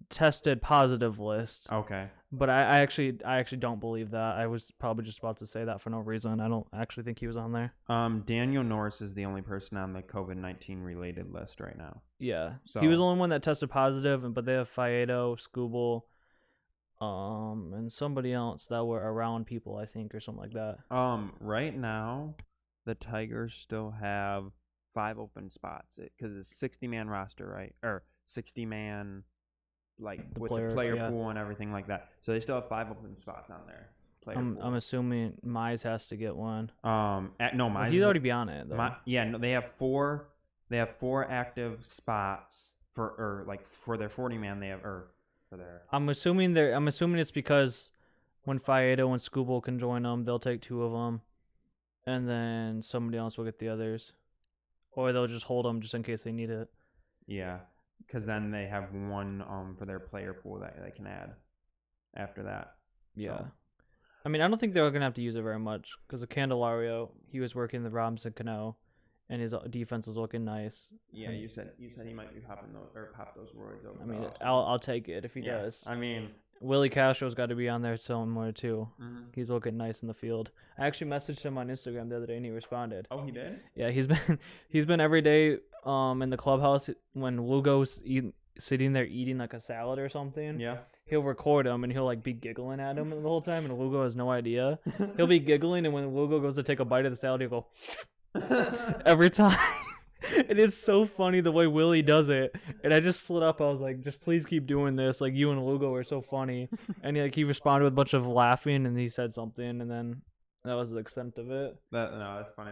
tested positive list. Okay. But I actually don't believe that. I was probably just about to say that for no reason. I don't actually think he was on there. Daniel Norris is the only person on the COVID-19 related list right now. Yeah. So he was the only one that tested positive, but they have Fiasco, Scooble, and somebody else that were around people, I think, or something like that. Right now, the Tigers still have 5 open spots because it's 60-man roster, right? Or 60-man, like with the player pool and everything like that. So they still have 5 open spots on there. I'm assuming Mize has to get one. No, Mize. He's already beyond it though. No, they have 4. They have 4 active spots for their 40-man. They have for their. I'm assuming it's because when Fiasco and Scooble can join them, they'll take 2 of them, and then somebody else will get the others, or they'll just hold them just in case they need it. Yeah, because then they have 1 for their player pool that they can add after that. Yeah. So. I mean, I don't think they're going to have to use it very much because the Candelario, he was working the Robinson Cano, and his defense is looking nice. Yeah, you said he might be popping those or pop those roids over. I mean, I'll take it if he does. I mean, Willie Castro's got to be on there somewhere too. Mm-hmm. He's looking nice in the field. I actually messaged him on Instagram the other day and he responded. Oh, he did? Yeah, he's been every day in the clubhouse when Lugo's sitting there eating like a salad or something. Yeah. He'll record him and he'll like be giggling at him the whole time, and Lugo has no idea. He'll be giggling, and when Lugo goes to take a bite of the salad, he'll go every time. And it's so funny the way Willie does it. And I just slid up. I was like, just please keep doing this. Like, you and Lugo are so funny. And he responded with a bunch of laughing, and he said something, and then that was the extent of it. No, that's funny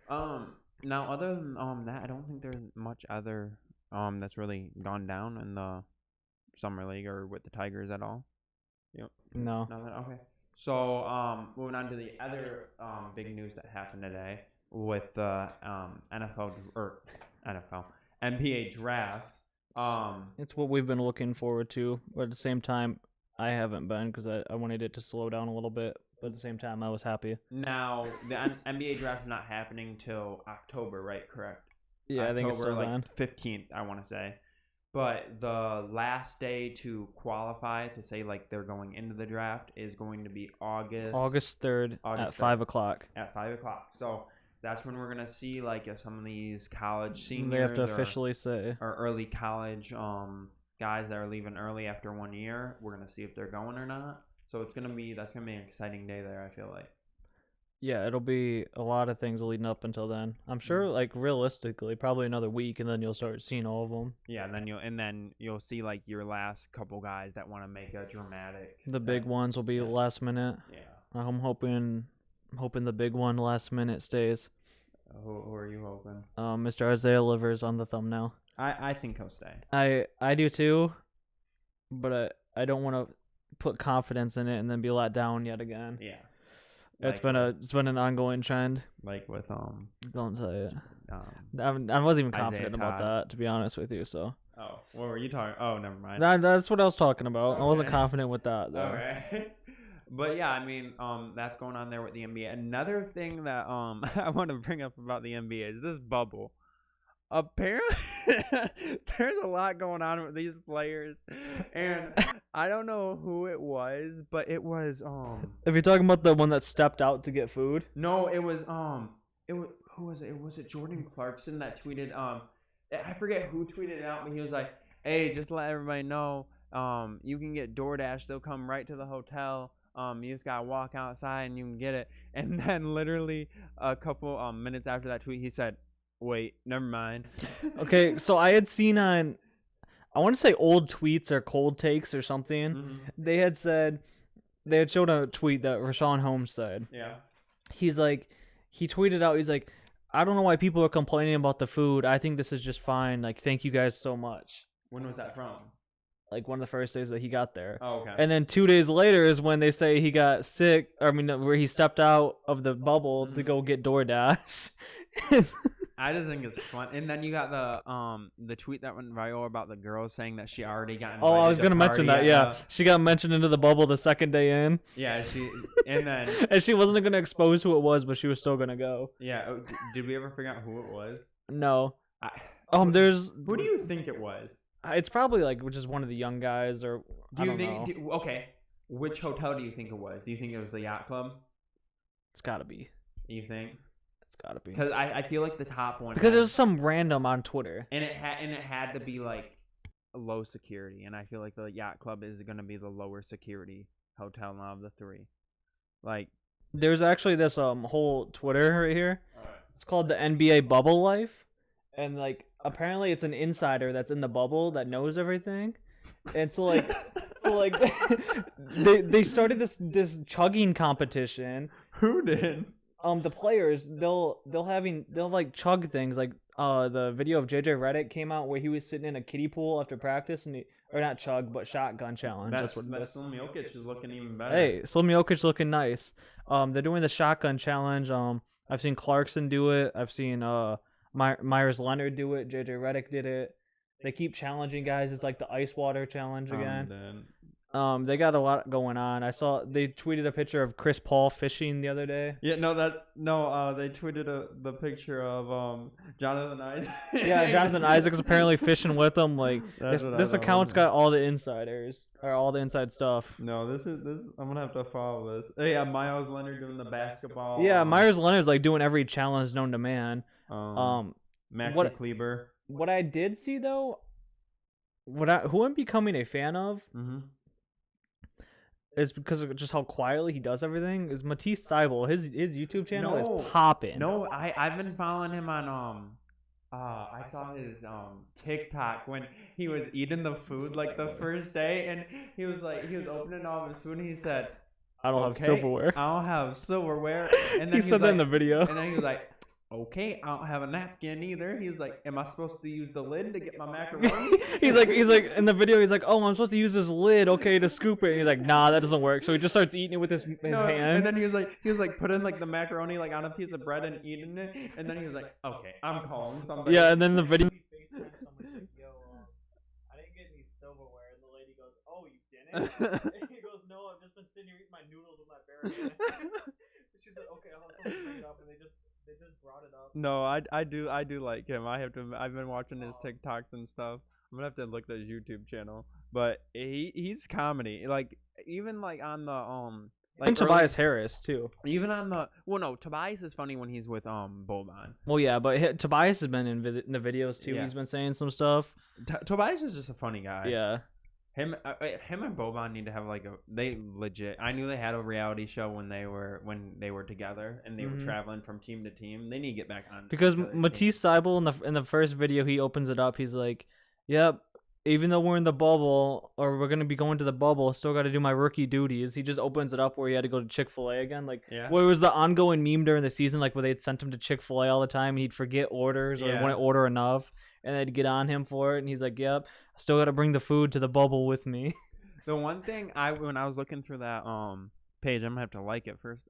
though. Now other than that, I don't think there's much other that's really gone down in the summer league or with the Tigers at all. Yep. No. Nothing. Okay. So moving on to the other big news that happened today with the NBA draft. It's what we've been looking forward to, but at the same time, I haven't been because I wanted it to slow down a little bit. But at the same time, I was happy. Now the NBA draft is not happening till October, right? Correct. Yeah, October, I think it's still like 15th, I want to say. But the last day to qualify to say like they're going into the draft is going to be August 3rd at 5 o'clock. At 5 o'clock. So that's when we're gonna see like if some of these college seniors they have to officially say or early college guys that are leaving early after 1 year. We're gonna see if they're going or not. So that's gonna be an exciting day there. I feel like. Yeah, it'll be a lot of things leading up until then. I'm sure, like realistically, probably another week, and then you'll start seeing all of them. Yeah, and then you'll see like your last couple guys that want to make a dramatic. The big ones will be last minute. Yeah. I'm hoping the big one last minute stays. Who are you hoping? Mr. Isaiah Livers on the thumbnail. I think he'll stay. I do too, but I don't want to put confidence in it and then be let down yet again. Yeah. It's been an ongoing trend. Like with Don't say it. I wasn't even confident Isaiah about that, to be honest with you. So. Oh, what were you talking? Oh, never mind. That's what I was talking about. Okay. I wasn't confident with that though. Okay. But yeah, I mean, that's going on there with the NBA. Another thing that I want to bring up about the NBA is this bubble. Apparently, there's a lot going on with these players, and I don't know who it was, but it was If you're talking about the one that stepped out to get food, no, it was who was it? Was it Jordan Clarkson that tweeted I forget who tweeted it out, but he was like, "Hey, just let everybody know You can get DoorDash. They'll come right to the hotel. You just gotta walk outside and you can get it. And then literally a couple minutes after that tweet, he said, "Wait, never mind." Okay, so I had seen on, I want to say old tweets or cold takes or something. Mm-hmm. They had showed a tweet that Rashawn Holmes said. Yeah. He's like, he tweeted out, he's like, I don't know why people are complaining about the food. I think this is just fine. Like, thank you guys so much. When was that from? Like one of the first days that he got there. Oh, okay. And then 2 days later is when they say he got sick. Where he stepped out of the bubble to go get DoorDash. I just think it's fun. And then you got the tweet that went viral about the girl saying that she already got invited. Oh, I was gonna mention that. Yeah, she got mentioned into the bubble the second day in. Yeah, and then and she wasn't gonna expose who it was, but she was still gonna go. Yeah. Did we ever figure out who it was? No. Who do you think it was? It's probably like just one of the young guys, or I don't know. Okay, which hotel do you think it was? Do you think it was the yacht club? It's gotta be. You think? It's gotta be. Because I feel like the top one. Because it was some random on Twitter. And it had to be like low security, and I feel like the yacht club is gonna be the lower security hotel now of the three. Like, there's actually this whole Twitter right here. Alright. It's called the NBA Bubble Life, and like apparently it's an insider that's in the bubble that knows everything, and so like they started this chugging competition. Who did? The players they'll like chug things like the video of JJ Redick came out where he was sitting in a kiddie pool after practice or not chug but shotgun challenge. That's what Slim Jokic is looking even better. Hey, Slim Jokic looking nice. They're doing the shotgun challenge. I've seen Clarkson do it. I've seen Myers Leonard do it. JJ Redick did it. They keep challenging guys. It's like the ice water challenge again. They got a lot going on. I saw they tweeted a picture of Chris Paul fishing the other day. Yeah, they tweeted the picture of Jonathan Isaac. Yeah, Jonathan Isaac's apparently fishing with them. Like this account's got all the insiders or all the inside stuff. No, this I'm gonna have to follow this. Hey, yeah, Myers Leonard doing the basketball. Yeah, Myers Leonard's like doing every challenge known to man. Maxi Kleber. What I did see though, who I'm becoming a fan of. Mm-hmm. Is because of just how quietly he does everything. Is Matisse Thybulle. His YouTube channel is popping. No, I've been following him on I saw his TikTok when he was eating the food like the first day, and he was opening all his food and he said, I don't have silverware. I don't have silverware. And then he said that in the video. And then he was like, okay, I don't have a napkin either. He's like, am I supposed to use the lid to get my macaroni? he's like in the video, he's like, oh, I'm supposed to use this lid, okay, to scoop it. And he's like, nah, that doesn't work. So he just starts eating it with his hands. And then he was like putting like the macaroni like on a piece of bread and eating it. And then he was like, okay, I'm calling somebody. Yeah, and then the video. I didn't get any silverware, and the lady goes, "Oh, you didn't?" And he goes, "No, I've just been sitting here eating my noodles with my bare hands." She said, "Okay, I'll have someone bring it up," and they just brought it up. No, I do like him. I've been watching his TikToks and stuff. I'm gonna have to look at his YouTube channel, but he's comedy. Like even like on the and Tobias Harris too. Even on the Tobias is funny when he's with Boban. Well, yeah, but Tobias has been in the videos too. Yeah. He's been saying some stuff. Tobias is just a funny guy. Yeah. Him and Boban need to have they legit. I knew they had a reality show when they were together and they were traveling from team to team. They need to get back on. Because Matisse Thybulle in the first video he opens it up. He's like, "Yep, even though we're in the bubble or we're gonna be going to the bubble, still got to do my rookie duties." He just opens it up where he had to go to Chick-fil-A again. Like, where was the ongoing meme during the season, like where they'd sent him to Chick-fil-A all the time and he'd forget orders or wouldn't order enough. And they'd get on him for it, and he's like, "Yep, I still got to bring the food to the bubble with me." The one thing when I was looking through that page, I'm gonna have to like it first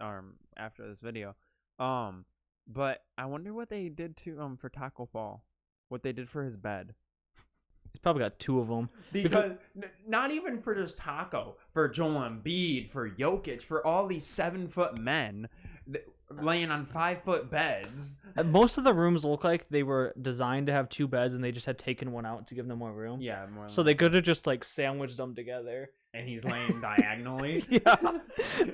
after this video. But I wonder what they did to for Taco Fall, what they did for his bed. He's probably got two of them. Because not even for just Taco, for Joel Embiid, for Jokic, for all these 7-foot men laying on 5-foot beds. Most of the rooms look like they were designed to have 2 beds and they just had taken one out to give them more room. Yeah, more. So they could have just like sandwiched them together. And he's laying diagonally. Yeah,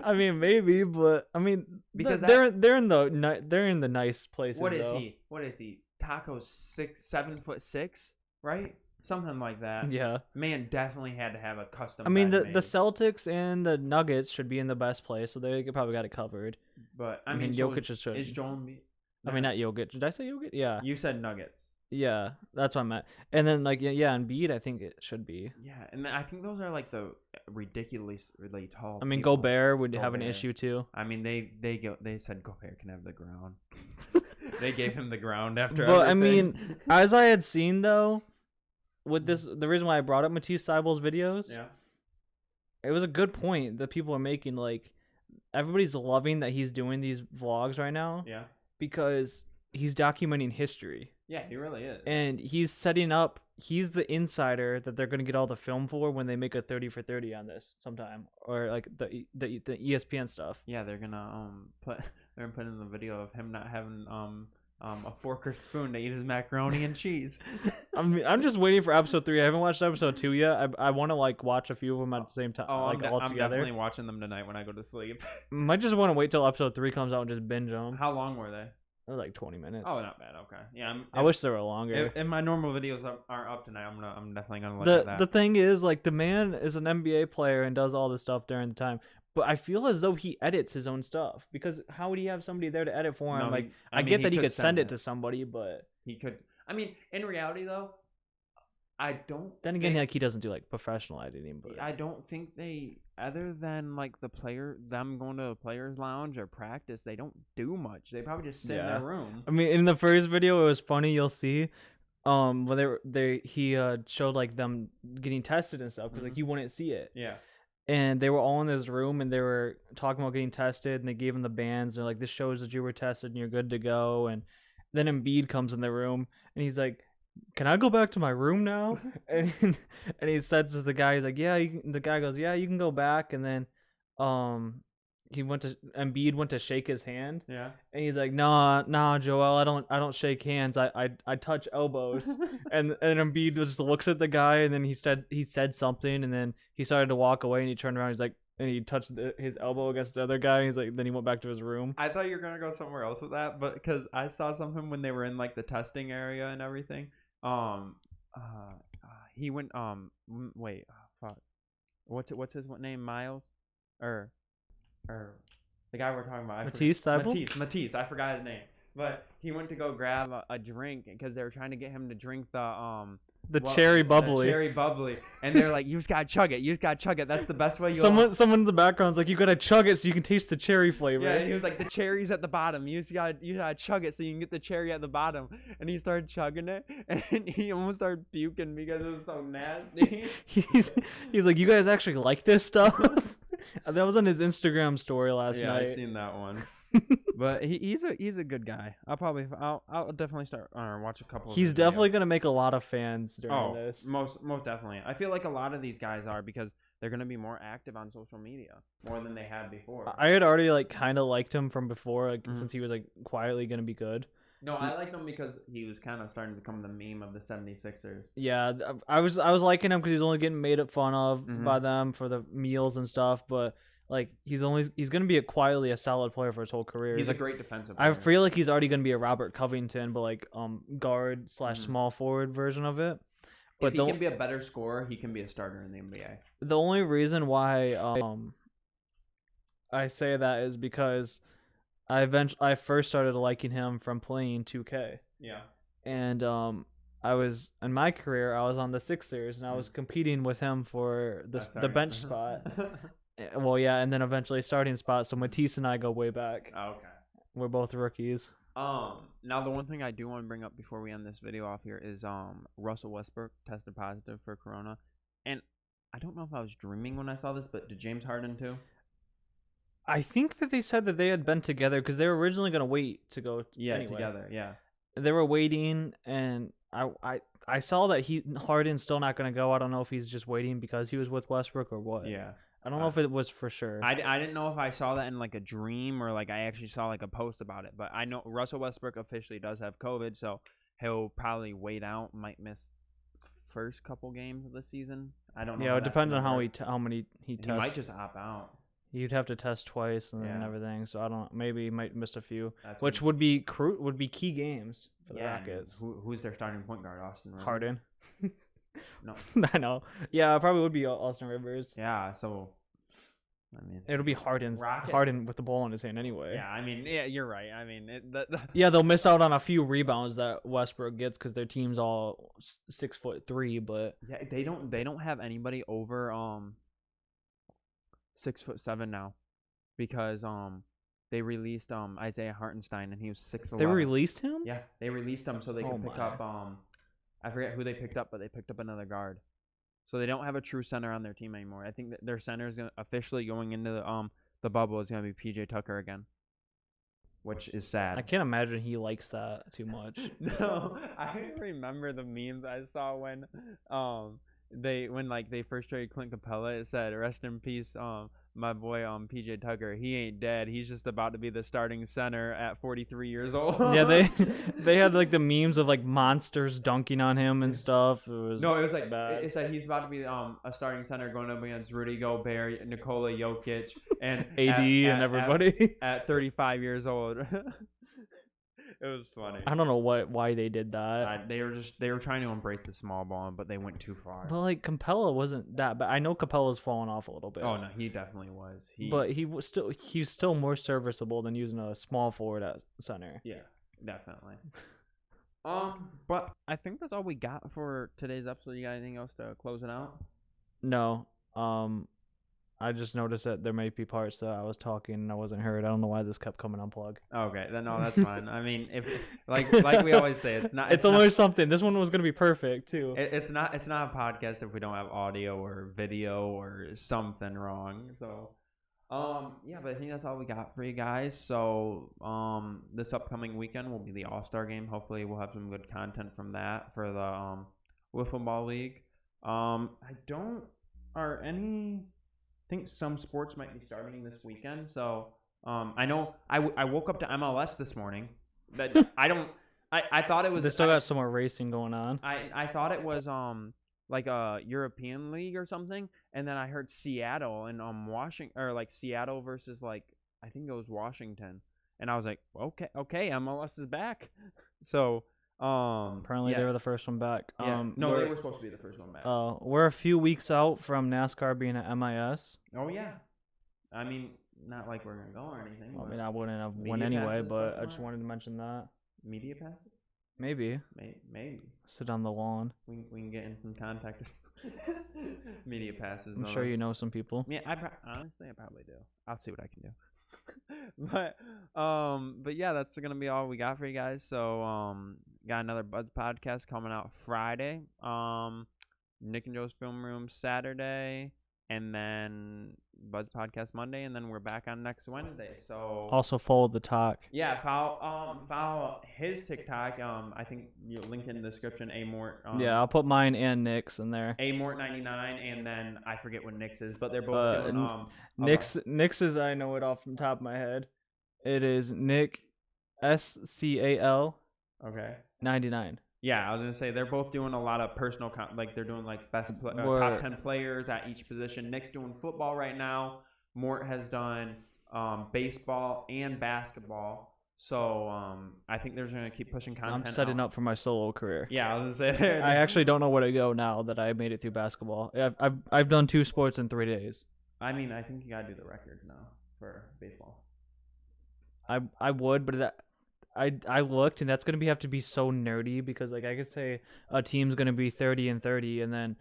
I mean maybe, but I mean because they're in the nice places. What is he? Taco's 7'6", right? something like that. Yeah. Man definitely had to have a custom. I mean, bed the made. Celtics and the Nuggets should be in the best place, so they probably got it covered. But I mean, Jokic is Joel Embiid? I mean, not Jokic. Did I say Jokic? Yeah. You said Nuggets. Yeah, that's what I meant. And then like yeah, Embiid, I think it should be. Yeah, and I think those are like the ridiculously tall. I mean, people. Gobert would have an Gobert. issue too. I mean, they said Gobert can have the ground. They gave him the ground after. But everything. I mean, as I had seen though, with this, the reason why I brought up Matisse Thybulle's videos, yeah, it was a good point that people are making. Like, everybody's loving that he's doing these vlogs right now. Yeah, because he's documenting history. Yeah, he really is. And he's setting up. He's the insider that they're gonna get all the film for when they make a 30 for 30 on this sometime, or like the ESPN stuff. Yeah, they're gonna put in the video of him not having a fork or spoon to eat his macaroni and cheese. I'm just waiting for episode 3. I haven't watched episode 2 yet. I want to like watch a few of them at the same time, all together. I'm definitely watching them tonight when I go to sleep. Might just want to wait till episode 3 comes out and just binge them. How long were they? They're like 20 minutes. Oh, not bad. Okay. Yeah, I wish they were longer. If my normal videos aren't up tonight, I'm definitely gonna look at that. The thing is, like, the man is an NBA player and does all this stuff during the time. But I feel as though he edits his own stuff, because how would he have somebody there to edit for him? No, I get that he could send it to somebody, but he could. I mean, in reality, though, I don't. Then again, like, he doesn't do like professional editing. But I don't think they, other than like them going to the players' lounge or practice, they don't do much. They probably just sit in their room. I mean, in the first video, it was funny. You'll see, when he showed like them getting tested and stuff, because like you wouldn't see it. Yeah. And they were all in this room, and they were talking about getting tested, and they gave him the bands. They're like, "This shows that you were tested, and you're good to go." And then Embiid comes in the room, and he's like, "Can I go back to my room now?" and he says to the guy, he's like, "Yeah." The guy goes, "Yeah, you can go back." And then, Embiid went to shake his hand. Yeah. And he's like, "Nah, Joel, I don't shake hands. I touch elbows." and Embiid just looks at the guy, and then he said something, and then he started to walk away, and he turned around, he's like, and he touched his elbow against the other guy, and he's like, then he went back to his room. I thought you were gonna go somewhere else with that, but because I saw something when they were in like the testing area and everything. He went wait, fuck, what's his name? Miles, or the guy we're talking about. Matisse. I forgot his name. But he went to go grab a drink because they were trying to get him to drink the cherry bubbly. The cherry bubbly, and they're like, "You just gotta chug it. You just gotta chug it. That's the best way." Someone in the background's like, "You gotta chug it so you can taste the cherry flavor." Yeah, he was like, "The cherry's at the bottom. You gotta chug it so you can get the cherry at the bottom." And he started chugging it, and he almost started puking because it was so nasty. he's like, "You guys actually like this stuff?" That was on his Instagram story last night. Yeah, I've seen that one. But he's a good guy. I'll definitely start watch a couple. He's of definitely videos. gonna make a lot of fans during this. Most definitely. I feel like a lot of these guys are, because they're gonna be more active on social media more than they had before. I had already like kind of liked him from before, like since he was like quietly gonna be good. No, I liked him because he was kind of starting to become the meme of the 76ers. Yeah, I was liking him because he's only getting made fun of by them for the meals and stuff, but. Like he's gonna be quietly a solid player for his whole career. He's a like, great defensive player. I feel like he's already gonna be a Robert Covington, but like guard / small forward version of it. But if he can be a better scorer, he can be a starter in the NBA. The only reason why I say that is because I first started liking him from playing 2K. Yeah. And I was in my career, I was on the Sixers, and I was competing with him for the bench spot. Well, yeah, and then eventually starting spot. So Matisse and I go way back. Oh, okay. We're both rookies. Now the one thing I do want to bring up before we end this video off here is Russell Westbrook tested positive for corona, and I don't know if I was dreaming when I saw this, but did James Harden too? I think that they said that they had been together because they were originally going to wait to go. Anyway. Together. Yeah. They were waiting, and I saw that Harden's still not going to go. I don't know if he's just waiting because he was with Westbrook or what. Yeah. I don't know if it was for sure. I didn't know if I saw that in like a dream or like I actually saw like a post about it. But I know Russell Westbrook officially does have COVID, so he'll probably wait out, might miss first couple games of the season. I don't know. Yeah, it depends on how many he tests. He might just opt out. You'd have to test twice and everything, so I don't. Maybe he might miss a few, which good. would be key games for the Rockets. Who's their starting point guard? Austin Rivers? Harden. No. I know. Yeah, it probably would be Austin Rivers. Yeah. So, I mean, It'll be Harden with the ball in his hand anyway. yeah. I mean, yeah. You're right. I mean, Yeah, they'll miss out on a few rebounds that Westbrook gets because their team's all 6'3", but yeah, they don't have anybody over 6'7" now, because they released Isaiah Hartenstein, and he was 6'11". they released him. Yeah, they released him so they Oh could pick my. up I forget who they picked up, but they picked up another guard. So they don't have a true center on their team anymore. I think that their center is officially going into the bubble is going to be PJ Tucker again, which is sad. I can't imagine he likes that too much. No, I remember the memes I saw when they first traded Clint Capella. It said, "Rest in peace, my boy PJ Tucker. He ain't dead. He's just about to be the starting center at 43 years old." Yeah, they had like the memes of like monsters dunking on him and stuff. It was like bad. it said he's about to be a starting center going up against Rudy Gobert, Nikola Jokic, and AD and everybody. at 35 years old. It was funny. I don't know why they did that. They were trying to embrace the small ball, but they went too far. But like Capella wasn't that bad. I know Capella's fallen off a little bit. Oh no, he definitely was. But he's still more serviceable than using a small forward at center. Yeah, definitely. But I think that's all we got for today's episode. You got anything else to close it out? No. I just noticed that there might be parts that I was talking and I wasn't heard. I don't know why this kept coming unplugged. Okay, then no, that's fine. I mean, if like we always say, it's not. It's always something. This one was gonna be perfect too. It's not a podcast if we don't have audio or video or something wrong. So, yeah, but I think that's all we got for you guys. So, this upcoming weekend will be the All-Star game. Hopefully, we'll have some good content from that for the Wiffle Ball League. I think some sports might be starting this weekend. So, I know I woke up to MLS this morning. That I thought it was. They still got some more racing going on. I thought it was like a European league or something, and then I heard Seattle and Washington, or like Seattle versus like I think it was Washington, and I was like, okay, MLS is back. So apparently yeah. they were the first one back. Yeah. No, they were supposed to be the first one back. We're a few weeks out from NASCAR being at MIS. Oh yeah, I mean, not like we're gonna go or anything. I mean, I wouldn't have won Media anyway, passes but so I just far? wanted to mention that. Media pass? Maybe Maybe sit on the lawn. we can get in some contact. Media passes. I'm sure you know some people. Yeah, honestly, I probably do. I'll see what I can do. But yeah, that's gonna be all we got for you guys. So got another Buzz podcast coming out Friday. Nick and Joe's Film Room Saturday, and then Buzz podcast Monday, and then we're back on next Wednesday. So Also follow the talk. yeah, follow his TikTok. I think you link in the description. Amort. Yeah, I'll put mine and Nick's in there. Amort99, and then I forget what Nick's is, but they're both doing Nick's is, I know it off the top of my head. It is Nick SCAL Okay. 99. Yeah, I was gonna say they're both doing a lot of personal like they're doing like top 10 players at each position. Nick's doing football right now. Mort has done baseball and basketball. So I think they're gonna keep pushing content. I'm setting up for my solo career. Yeah, I was gonna say. I actually don't know where to go now that I made it through basketball. I've done 2 sports in 3 days. I mean, I think you gotta do the record now for baseball. I would, but I looked, and that's gonna have to be so nerdy because like I could say a team's gonna be 30-30, and then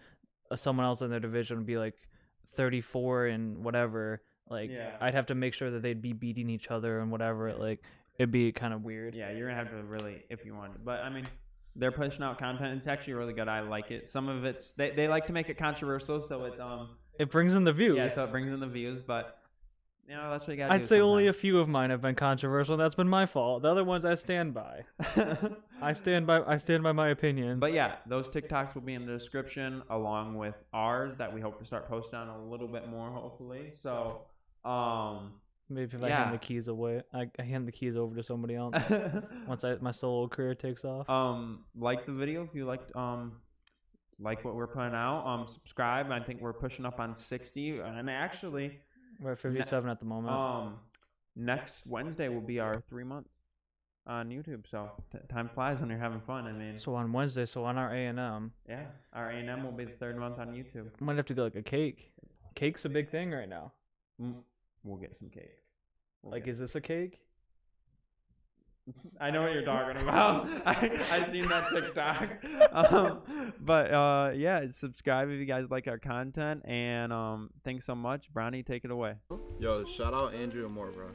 someone else in their division would be like 34 and whatever. Like I'd have to make sure that they'd be beating each other and whatever. Like it'd be kind of weird. Yeah, you're gonna have to really if you want. But I mean, they're pushing out content. It's actually really good. I like it. Some of it's they like to make it controversial, so it brings in the views. Yeah, so it brings in the views, but. You know, that's what you gotta do. I'd say only a few of mine have been controversial. That's been my fault. The other ones I stand by. I stand by my opinions. But yeah, those TikToks will be in the description along with ours that we hope to start posting on a little bit more, hopefully. So, maybe if I hand the keys away, I hand the keys over to somebody else once my solo career takes off. Like the video if you like what we're putting out. Subscribe. I think we're pushing up on 60, and actually. We're at 57 at the moment. Next Wednesday will be our 3 months. on YouTube. So time flies when you're having fun. I mean, So on Wednesday, so on our A&M, yeah, our A&M will be the 3rd month on YouTube. might have to get like a cake. Cake's a big thing right now. We'll get some cake. Like, is this a cake? I know what you're talking about. I've seen that TikTok. Yeah, subscribe if you guys like our content. And thanks so much. Bronny, take it away. Yo, shout out Andrew and MORT, bro.